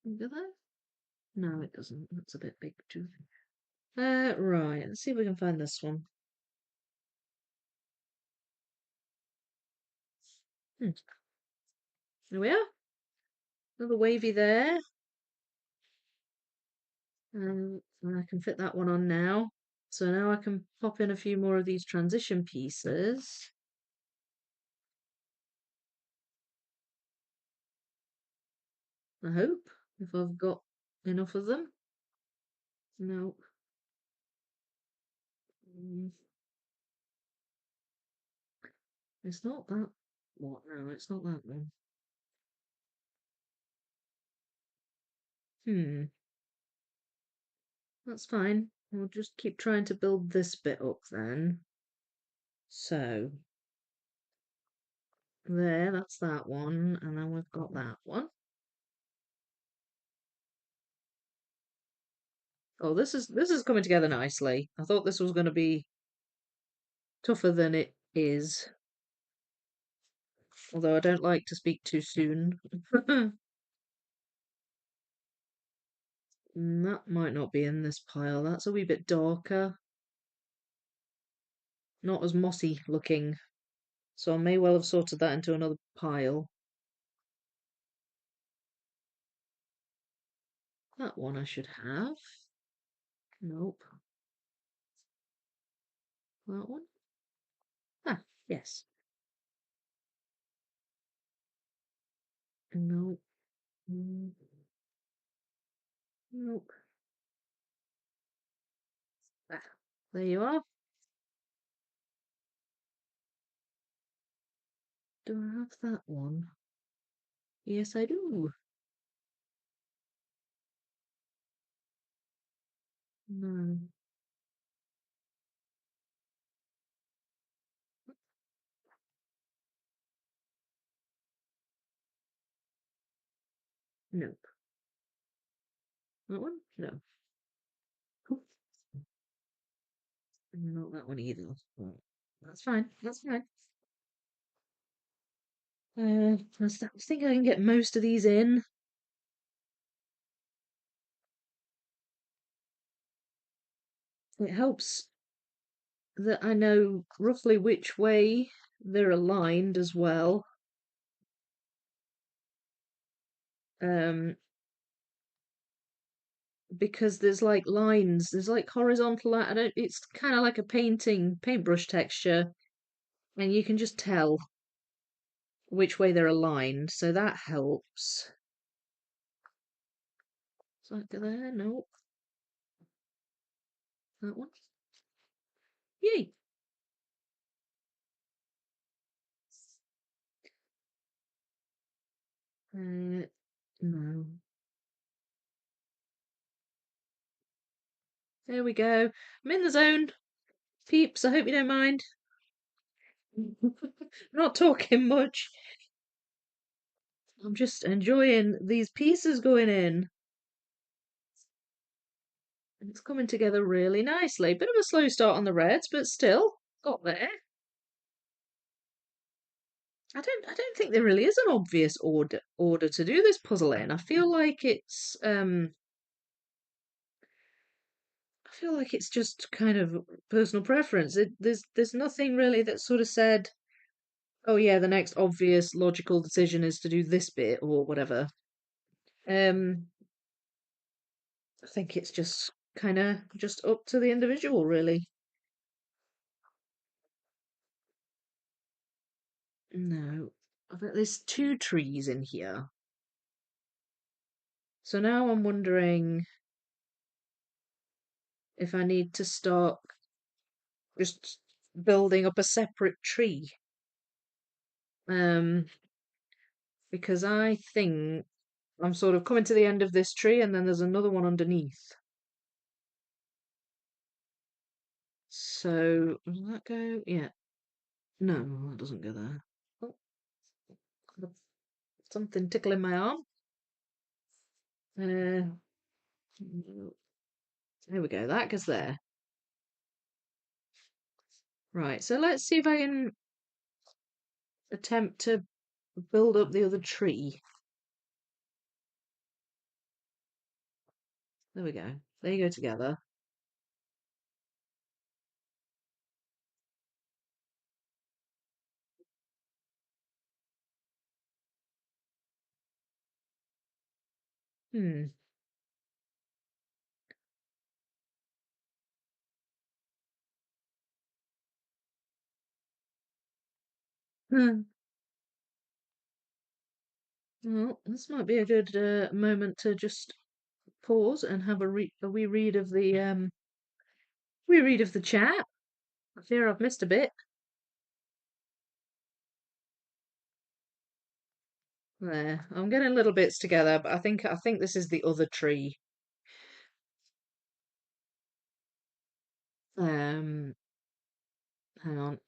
Look at that. No, it doesn't. That's a bit big too. Right. Let's see if we can find this one. Hmm. There we are. Another wavy there. And I can fit that one on now. So now I can pop in a few more of these transition pieces. I hope, if I've got enough of them. No. Mm, it's not that. What? No, it's not that one. That's fine. We'll just keep trying to build this bit up then. So, there, that's that one. And then we've got that one. Oh, this is coming together nicely. I thought this was going to be tougher than it is. Although I don't like to speak too soon. That might not be in this pile. That's a wee bit darker. Not as mossy looking. So I may well have sorted that into another pile. That one I should have. Nope. That one? Ah, yes. Nope. Mm, nope. Ah, there you are. Do I have that one? Yes, I do. No. Nope. That one? No. Not that one either. Right. That's fine. That's fine. I think I can get most of these in. It helps that I know roughly which way they're aligned as well. Um, because there's like lines, there's like horizontal. I don't. It's kind of like a paintbrush texture, and you can just tell which way they're aligned, so that helps. Is that there? No, that one. Yay! No. There we go. I'm in the zone. Peeps, I hope you don't mind. Not talking much. I'm just enjoying these pieces going in. And it's coming together really nicely. Bit of a slow start on the reds, but still got there. I don't think there really is an obvious order to do this puzzle in. I feel like it's just kind of personal preference. There's nothing really that sort of said, oh yeah, the next obvious logical decision is to do this bit or whatever. Um, I think it's just kind of just up to the individual, really. No, I bet there's two trees in here. So now I'm wondering if I need to start just building up a separate tree. Um, because I think I'm sort of coming to the end of this tree and then there's another one underneath. So, does that go? Yeah. No, that doesn't go there. Oh, got something tickling my arm. No. There we go. That goes there. Right. So let's see if I can attempt to build up the other tree. There we go. They go together. Hmm. Hmm. Well, this might be a good moment to just pause and have a wee read of the chat. I fear I've missed a bit. There, I'm getting little bits together, but I think this is the other tree. Um, Hang on.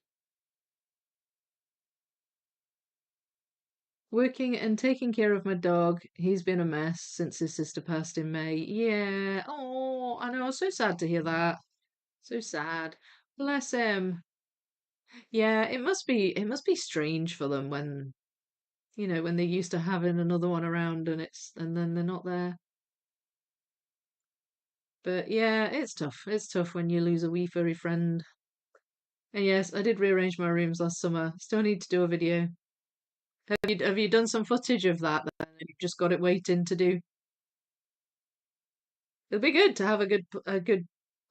Working and taking care of my dog. He's been a mess since his sister passed in May. Yeah. Oh, I know. So sad to hear that. So sad. Bless him. Yeah, it must be strange for them when, when they're used to having another one around and then they're not there. But yeah, it's tough. It's tough when you lose a wee furry friend. And yes, I did rearrange my rooms last summer. Still need to do a video. Have you done some footage of that then? You've just got it waiting to do. It'll be good to have a good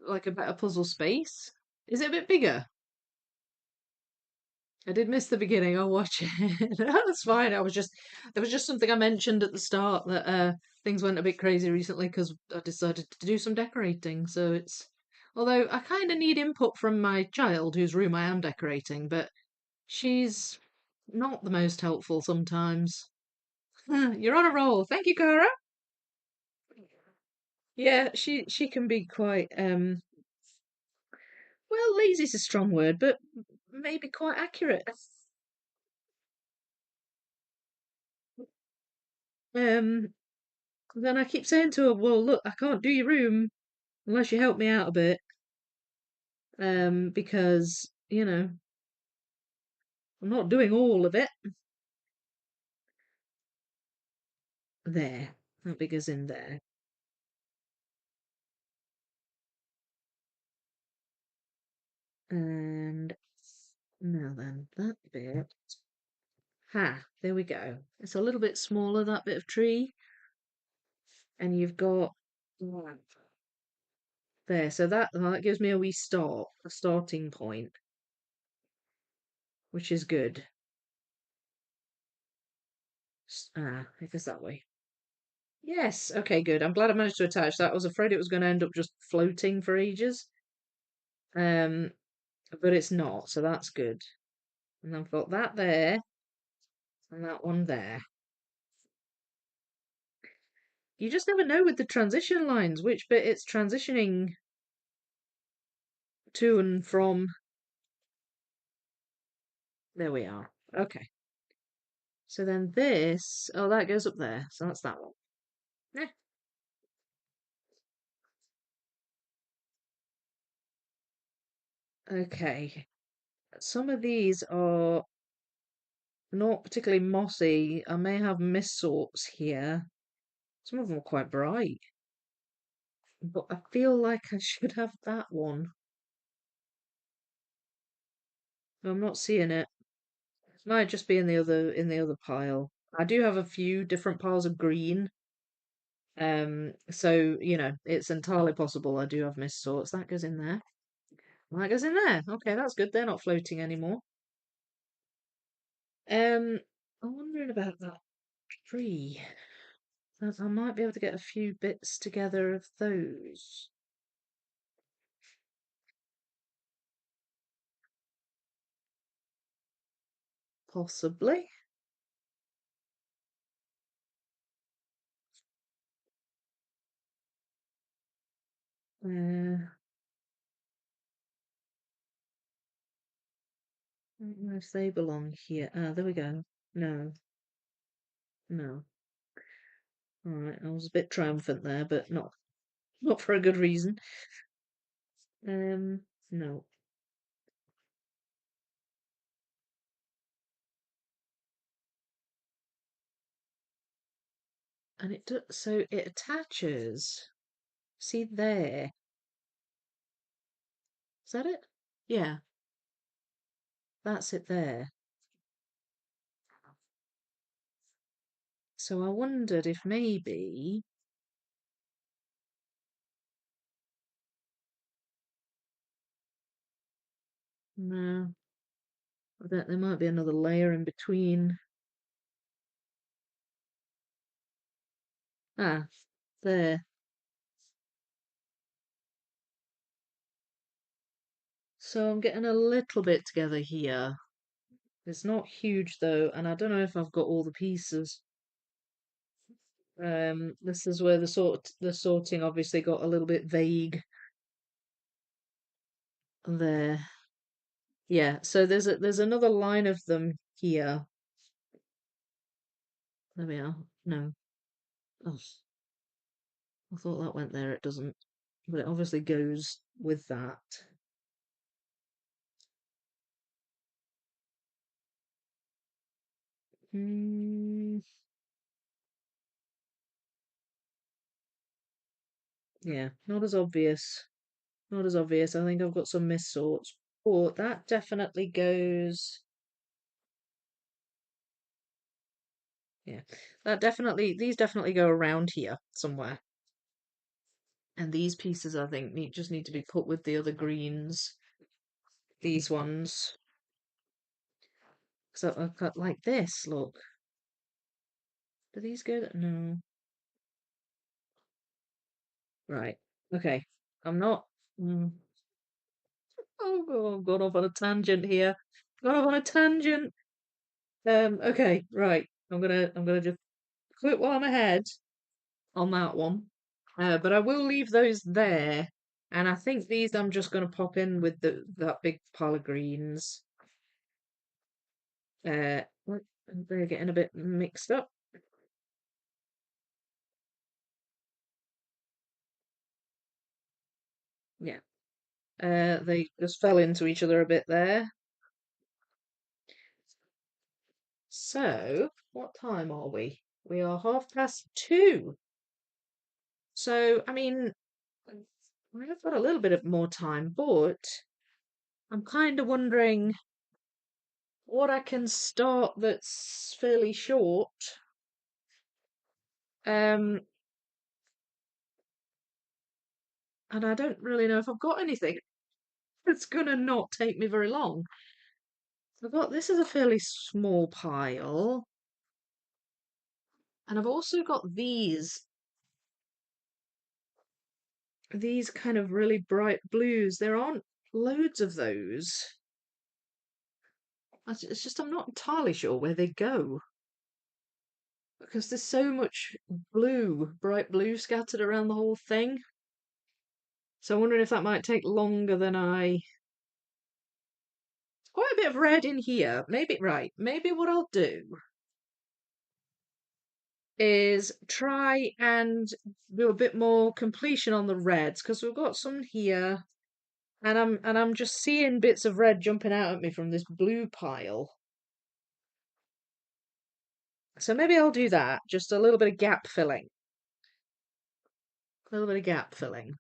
like a better puzzle space. Is it a bit bigger? I did miss the beginning. I'll watch it. That's fine. There was just something I mentioned at the start that things went a bit crazy recently because I decided to do some decorating. So it's although I kind of need input from my child whose room I am decorating, but she's not the most helpful sometimes. You're on a roll. Thank you, Cara. Yeah, she can be quite well, lazy's a strong word, but maybe quite accurate. Um Then I keep saying to her, well, look, I can't do your room unless you help me out a bit. Because, I'm not doing all of it. There. That bit goes in there. And now then, that bit. Ha, there we go. It's a little bit smaller, that bit of tree. And you've got there. So that gives me a wee start, a starting point, which is good. It goes that way. Yes, okay, good. I'm glad I managed to attach that. I was afraid it was going to end up just floating for ages. Um, but it's not, so that's good. And I've got that there and that one there. You just never know with the transition lines which bit it's transitioning to and from. There we are. Okay. So then this, oh, that goes up there. So that's that one. Yeah. Okay. Some of these are not particularly mossy. I may have miss sorts here. Some of them are quite bright. But I feel like I should have that one. I'm not seeing it. It might just be in the other pile. I do have a few different piles of green. So it's entirely possible I do have missed sorts. That goes in there. That goes in there. Okay, that's good. They're not floating anymore. Um, I'm wondering about that tree. I might be able to get a few bits together of those. Possibly. I don't know if they belong here. Ah, there we go. No, no. All right, I was a bit triumphant there, but not for a good reason. No. And so it attaches. See there. Is that it? Yeah, that's it there. So I wondered if maybe no, I bet there might be another layer in between. Ah, there. So I'm getting a little bit together here. It's not huge though, and I don't know if I've got all the pieces. This is where the sorting obviously got a little bit vague there. Yeah, so there's another line of them here. There we are. No. Oh, I thought that went there. It doesn't. But it obviously goes with that. Hmm. Yeah, not as obvious. Not as obvious. I think I've got some miss sorts. But that definitely goes. Yeah, these definitely go around here somewhere. And these pieces, I think, just need to be put with the other greens. These ones. So I've got like this, look. Do these go? No. Right. Okay. I'm not. Mm. Oh, I've gone off on a tangent here. Gone off on a tangent. Okay, right. I'm gonna just quit while I'm ahead on that one. But I will leave those there. And I think these I'm just gonna pop in with that big pile of greens. What- they're getting a bit mixed up. Yeah. They just fell into each other a bit there. So, what time are we? We are 2:30. So, I mean, we've got a little bit of more time, but I'm kind of wondering what I can start that's fairly short. Um, and I don't really know if I've got anything that's gonna not take me very long. So I've got this is a fairly small pile, and I've also got these kind of really bright blues. There aren't loads of those. It's just I'm not entirely sure where they go because there's so much blue, bright blue scattered around the whole thing. So I'm wondering if that might take longer than quite a bit of red in here. Maybe what I'll do is try and do a bit more completion on the reds because we've got some here, and I'm just seeing bits of red jumping out at me from this blue pile. So maybe I'll do that, just a little bit of gap filling. A little bit of gap filling.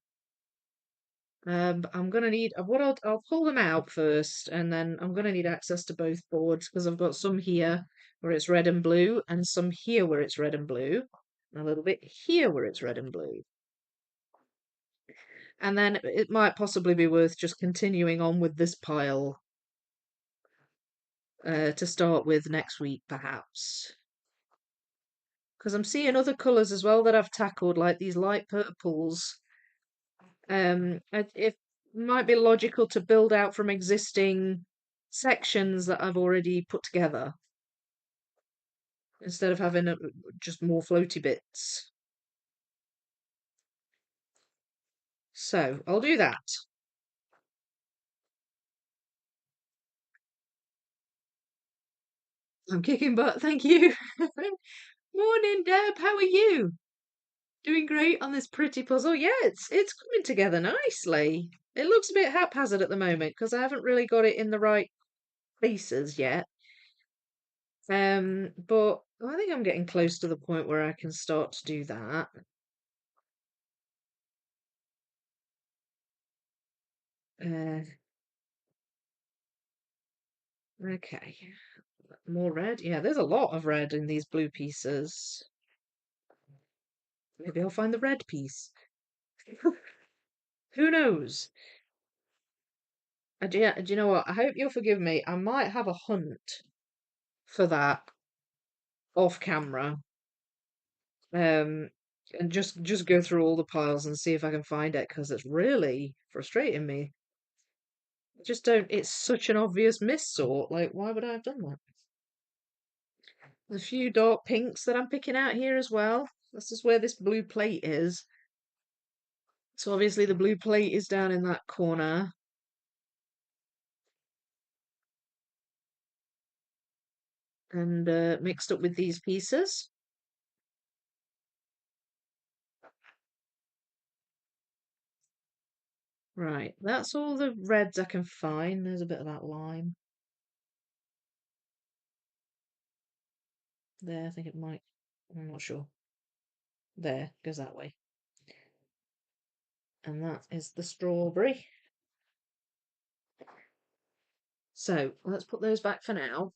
I'm gonna need I'll pull them out first, and then I'm gonna need access to both boards because I've got some here where it's red and blue, and some here where it's red and blue, and a little bit here where it's red and blue. And then it might possibly be worth just continuing on with this pile to start with next week, perhaps. Because I'm seeing other colours as well that I've tackled, like these light purples. It might be logical to build out from existing sections that I've already put together instead of having just more floaty bits. So I'll do that. I'm kicking butt, thank you. Morning, Deb. How are you? Doing great on this pretty puzzle. Yeah, it's coming together nicely. It looks a bit haphazard at the moment because I haven't really got it in the right places yet. But I think I'm getting close to the point where I can start to do that. Uh, okay. More red? Yeah, there's a lot of red in these blue pieces. Maybe I'll find the red piece. Who knows? Do you know what? I hope you'll forgive me. I might have a hunt for that off camera. Um, and just go through all the piles and see if I can find it because it's really frustrating me. I just don't. It's such an obvious miss sort. Like, why would I have done that? There's a few dark pinks that I'm picking out here as well. This is where this blue plate is. So obviously the blue plate is down in that corner. And mixed up with these pieces. Right, that's all the reds I can find. There's a bit of that lime. There, I think it might. I'm not sure. There, goes that way. And that is the strawberry. So let's put those back for now.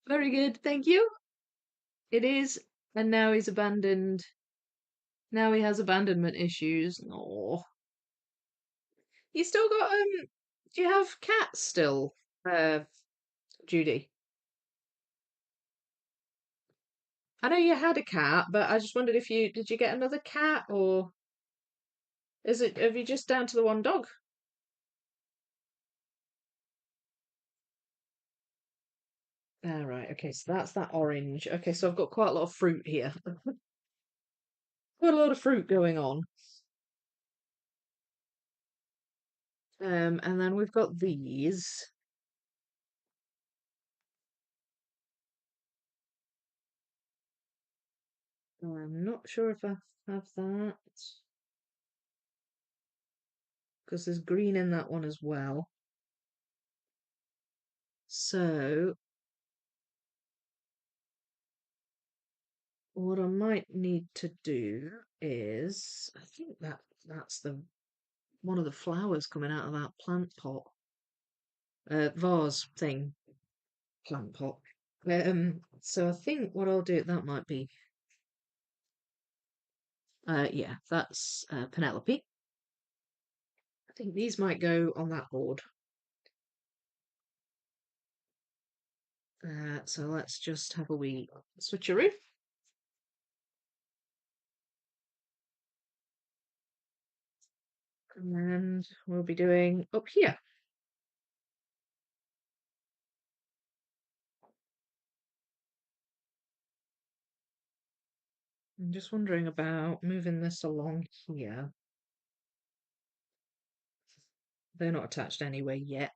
Very good, thank you. It is, and now he's abandoned. Now he has abandonment issues. No. You still got do you have cats still, Judy? I know you had a cat, but I just wondered if you did you get another cat or is it have you just down to the one dog? Ah, right, okay, so that's that orange. Okay, so I've got quite a lot of fruit here. Quite a lot of fruit going on. And then we've got these. I'm not sure if I have that because there's green in that one as well. So what I might need to do is, I think that's the one of the flowers coming out of that plant pot, vase thing, plant pot. So I think what I'll do, that might be, yeah, that's Penelope. I think these might go on that board. So let's just have a wee switcheroo. And we'll be doing up here. I'm just wondering about moving this along here. They're not attached anyway yet.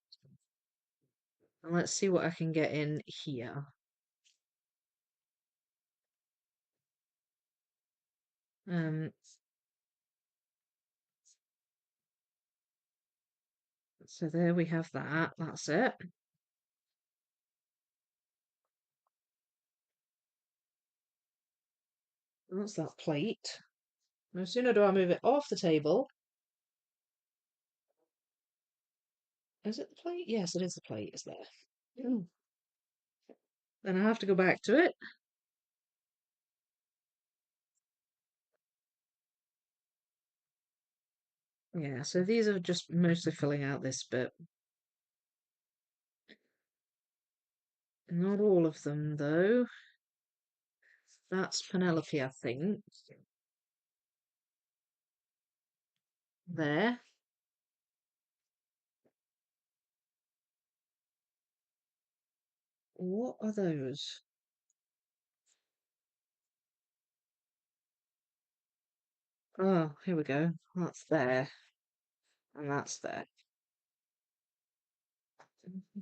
And let's see what I can get in here. So there we have that. That's it. That's that plate. No sooner do I move it off the table. Is it the plate? Yes, it is the plate. It's there. Then I have to go back to it. Yeah, so these are just mostly filling out this bit. Not all of them, though. That's Penelope, I think. There. What are those? Oh, here we go. That's there. And that's there.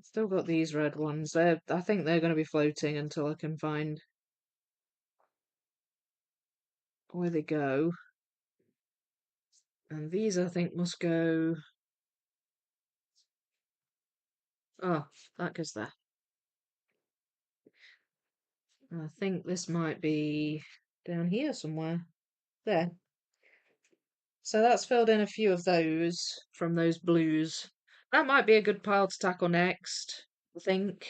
Still got these red ones. I think they're going to be floating until I can find where they go. And these, I think, must go... Oh, that goes there. I think this might be down here somewhere. There. So that's filled in a few of those from those blues. That might be a good pile to tackle next, I think.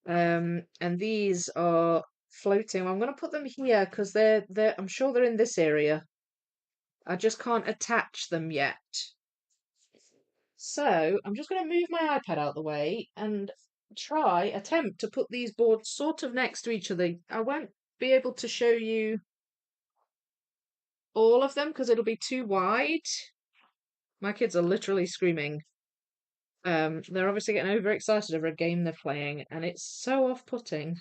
And these are floating. I'm going to put them here because they're I'm sure they're in this area. I just can't attach them yet. So I'm just going to move my iPad out of the way and attempt to put these boards sort of next to each other. I won't be able to show you all of them because it'll be too wide. My kids are literally screaming. They're obviously getting overexcited over a game they're playing, and it's so off-putting.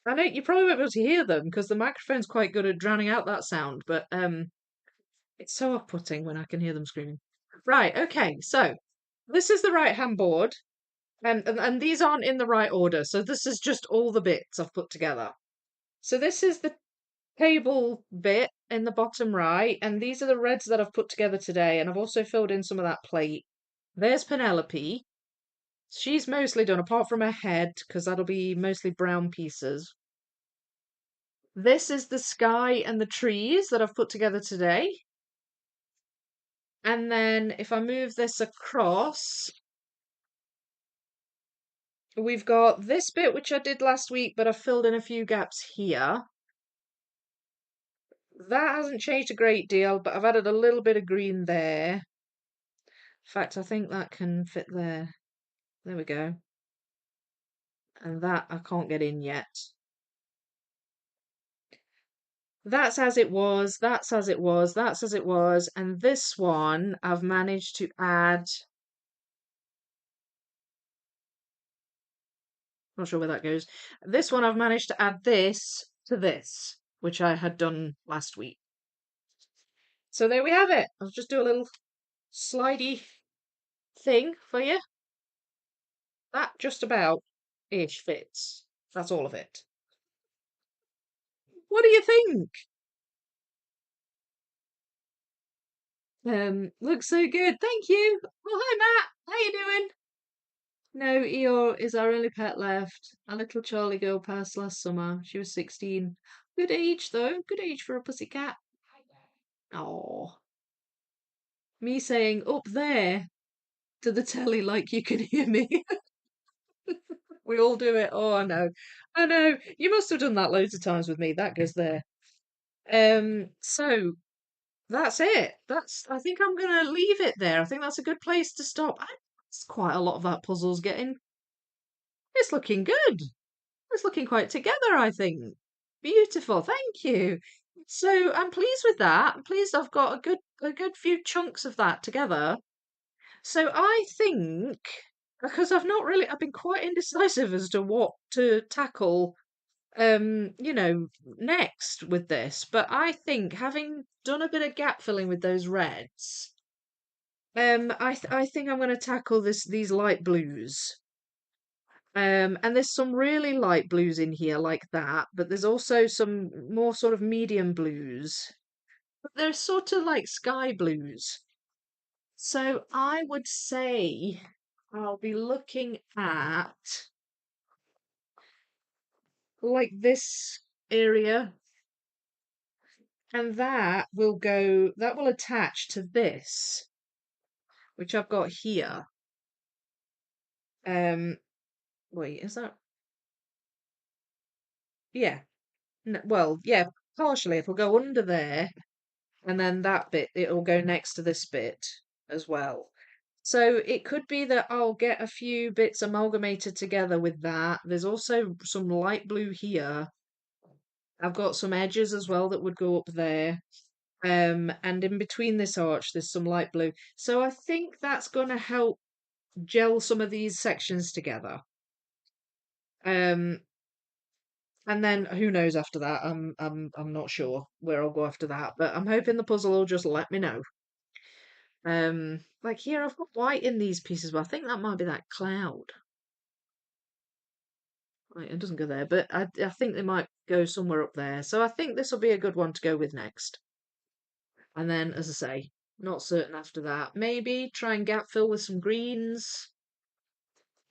I know you probably won't be able to hear them because the microphone's quite good at drowning out that sound, but it's so off-putting when I can hear them screaming. Right, okay, so this is the right-hand board, and these aren't in the right order, so this is just all the bits I've put together. So this is the table bit in the bottom right, and these are the reds that I've put together today, and I've also filled in some of that plate. There's Penelope. She's mostly done, apart from her head, because that'll be mostly brown pieces. This is the sky and the trees that I've put together today. And then if I move this across, we've got this bit, which I did last week, but I've filled in a few gaps here. That hasn't changed a great deal, but I've added a little bit of green there. In fact, I think that can fit there. There we go. And that I can't get in yet. That's as it was, that's as it was, that's as it was, and this one I've managed to add, not sure where that goes. This one I've managed to add this to this, which I had done last week. So there we have it. I'll just do a little slidey thing for you. That just about ish fits. That's all of it. What do you think? Looks so good. Thank you. Oh, hi Matt. How you doing? No, Eeyore is our only pet left. Our little Charlie girl passed last summer. She was 16. Good age though. Good age for a pussycat. Oh, me saying up there to the telly like you can hear me. We all do it. Oh, I know. I know. You must have done that loads of times with me. That goes there. So that's it. I think I'm gonna leave it there. I think that's a good place to stop. It's quite a lot of that puzzle's getting. It's looking good. It's looking quite together, I think. Beautiful. Thank you. So I'm pleased with that. I'm pleased I've got a good few chunks of that together. So I think because I've been quite indecisive as to what to tackle next with this. But I think having done a bit of gap filling with those reds, I think I'm going to tackle these light blues. And there's some really light blues in here like that, but there's also some more sort of medium blues. But they're sort of like sky blues. So I would say I'll be looking at like this area, and that will attach to this, which I've got here. Um, wait, is that? Yeah. Well, yeah, partially. It'll go under there, and then that bit, it'll go next to this bit as well. So it could be that I'll get a few bits amalgamated together with that. There's also some light blue here. I've got some edges as well that would go up there. And in between this arch, there's some light blue. So I think that's going to help gel some of these sections together. Um, and then who knows after that? I'm not sure where I'll go after that, but I'm hoping the puzzle will just let me know. Like here I've got white in these pieces, but I think that might be that cloud. Right, it doesn't go there, but I think they might go somewhere up there. So I think this will be a good one to go with next. And then, as I say, not certain after that. Maybe try and gap fill with some greens.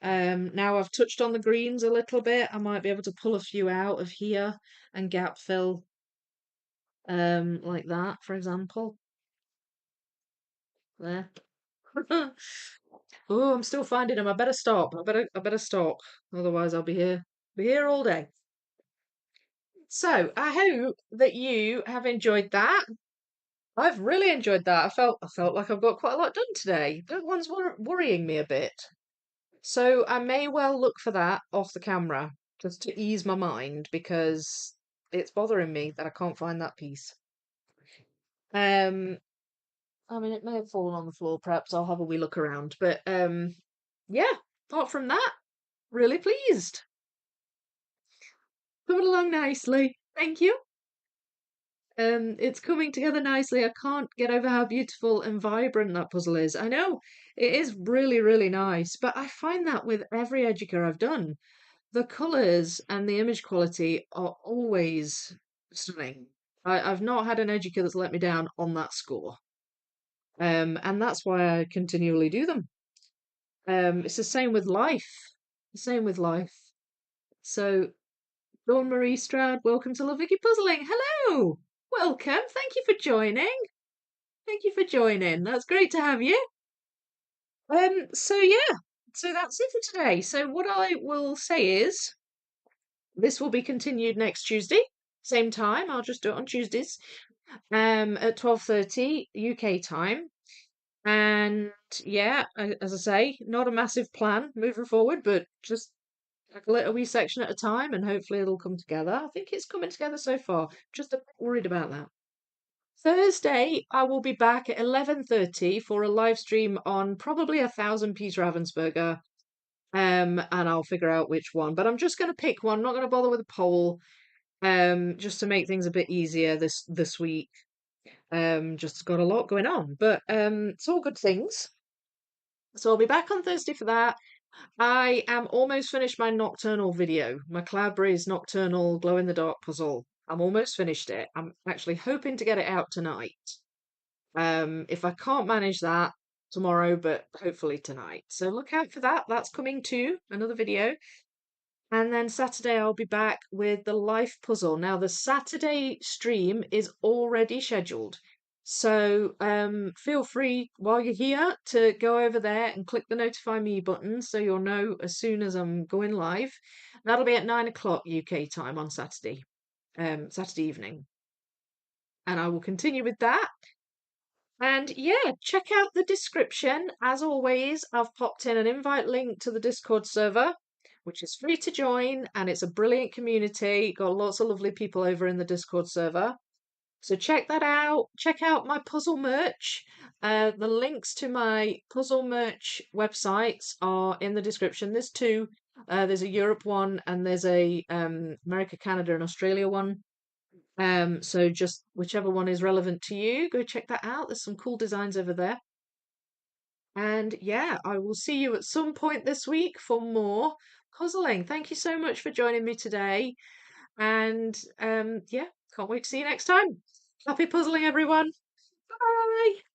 Now I've touched on the greens a little bit. I might be able to pull a few out of here and gap fill, like that, for example. There. Oh, I'm still finding them. I better stop. I better stop. Otherwise, I'll be here all day. So I hope that you have enjoyed that. I've really enjoyed that. I felt like I've got quite a lot done today. That one's worrying me a bit. So I may well look for that off the camera just to ease my mind because it's bothering me that I can't find that piece. Um, I mean, it may have fallen on the floor. Perhaps I'll have a wee look around. But yeah. Apart from that, really pleased. Coming along nicely. Thank you. It's coming together nicely. I can't get over how beautiful and vibrant that puzzle is. I know it is really, really nice, but I find that with every Educa I've done, the colours and the image quality are always stunning. I've not had an Educa that's let me down on that score. And that's why I continually do them. It's the same with life. The same with life. So, Dawn Marie Stroud, welcome to Love Vicky Puzzling. Hello! Welcome. Thank you for joining. Thank you for joining. That's great to have you. So yeah, so that's it for today. So what I will say is this will be continued next Tuesday, same time. I'll just do it on Tuesdays, at 12:30 UK time. And yeah, as I say, not a massive plan moving forward, but just tackle it a wee section at a time, and hopefully it'll come together. I think it's coming together so far. Just a bit worried about that. Thursday, I will be back at 11:30 for a live stream on probably 1,000 piece Ravensburger. And I'll figure out which one. But I'm just going to pick one. I'm not going to bother with a poll. Just to make things a bit easier this week. Just got a lot going on, but it's all good things. So I'll be back on Thursday for that. I am almost finished my nocturnal video, my Cloudberries nocturnal glow in the dark puzzle. I'm almost finished it. I'm actually hoping to get it out tonight. If I can't manage that tomorrow, but hopefully tonight. So look out for that. That's coming too, another video. And then Saturday I'll be back with the life puzzle. Now the Saturday stream is already scheduled. So feel free while you're here to go over there and click the notify me button so you'll know as soon as I'm going live. That'll be at 9 o'clock UK time on Saturday, Saturday evening. And I will continue with that. And yeah, check out the description. As always, I've popped in an invite link to the Discord server, which is free to join, and it's a brilliant community. Got lots of lovely people over in the Discord server. So check that out. Check out my puzzle merch. The links to my puzzle merch websites are in the description. There's two. There's a Europe one and there's a America, Canada, and Australia one. So just whichever one is relevant to you, go check that out. There's some cool designs over there. And yeah, I will see you at some point this week for more puzzling. Thank you so much for joining me today. And yeah, can't wait to see you next time. Happy puzzling, everyone. Bye.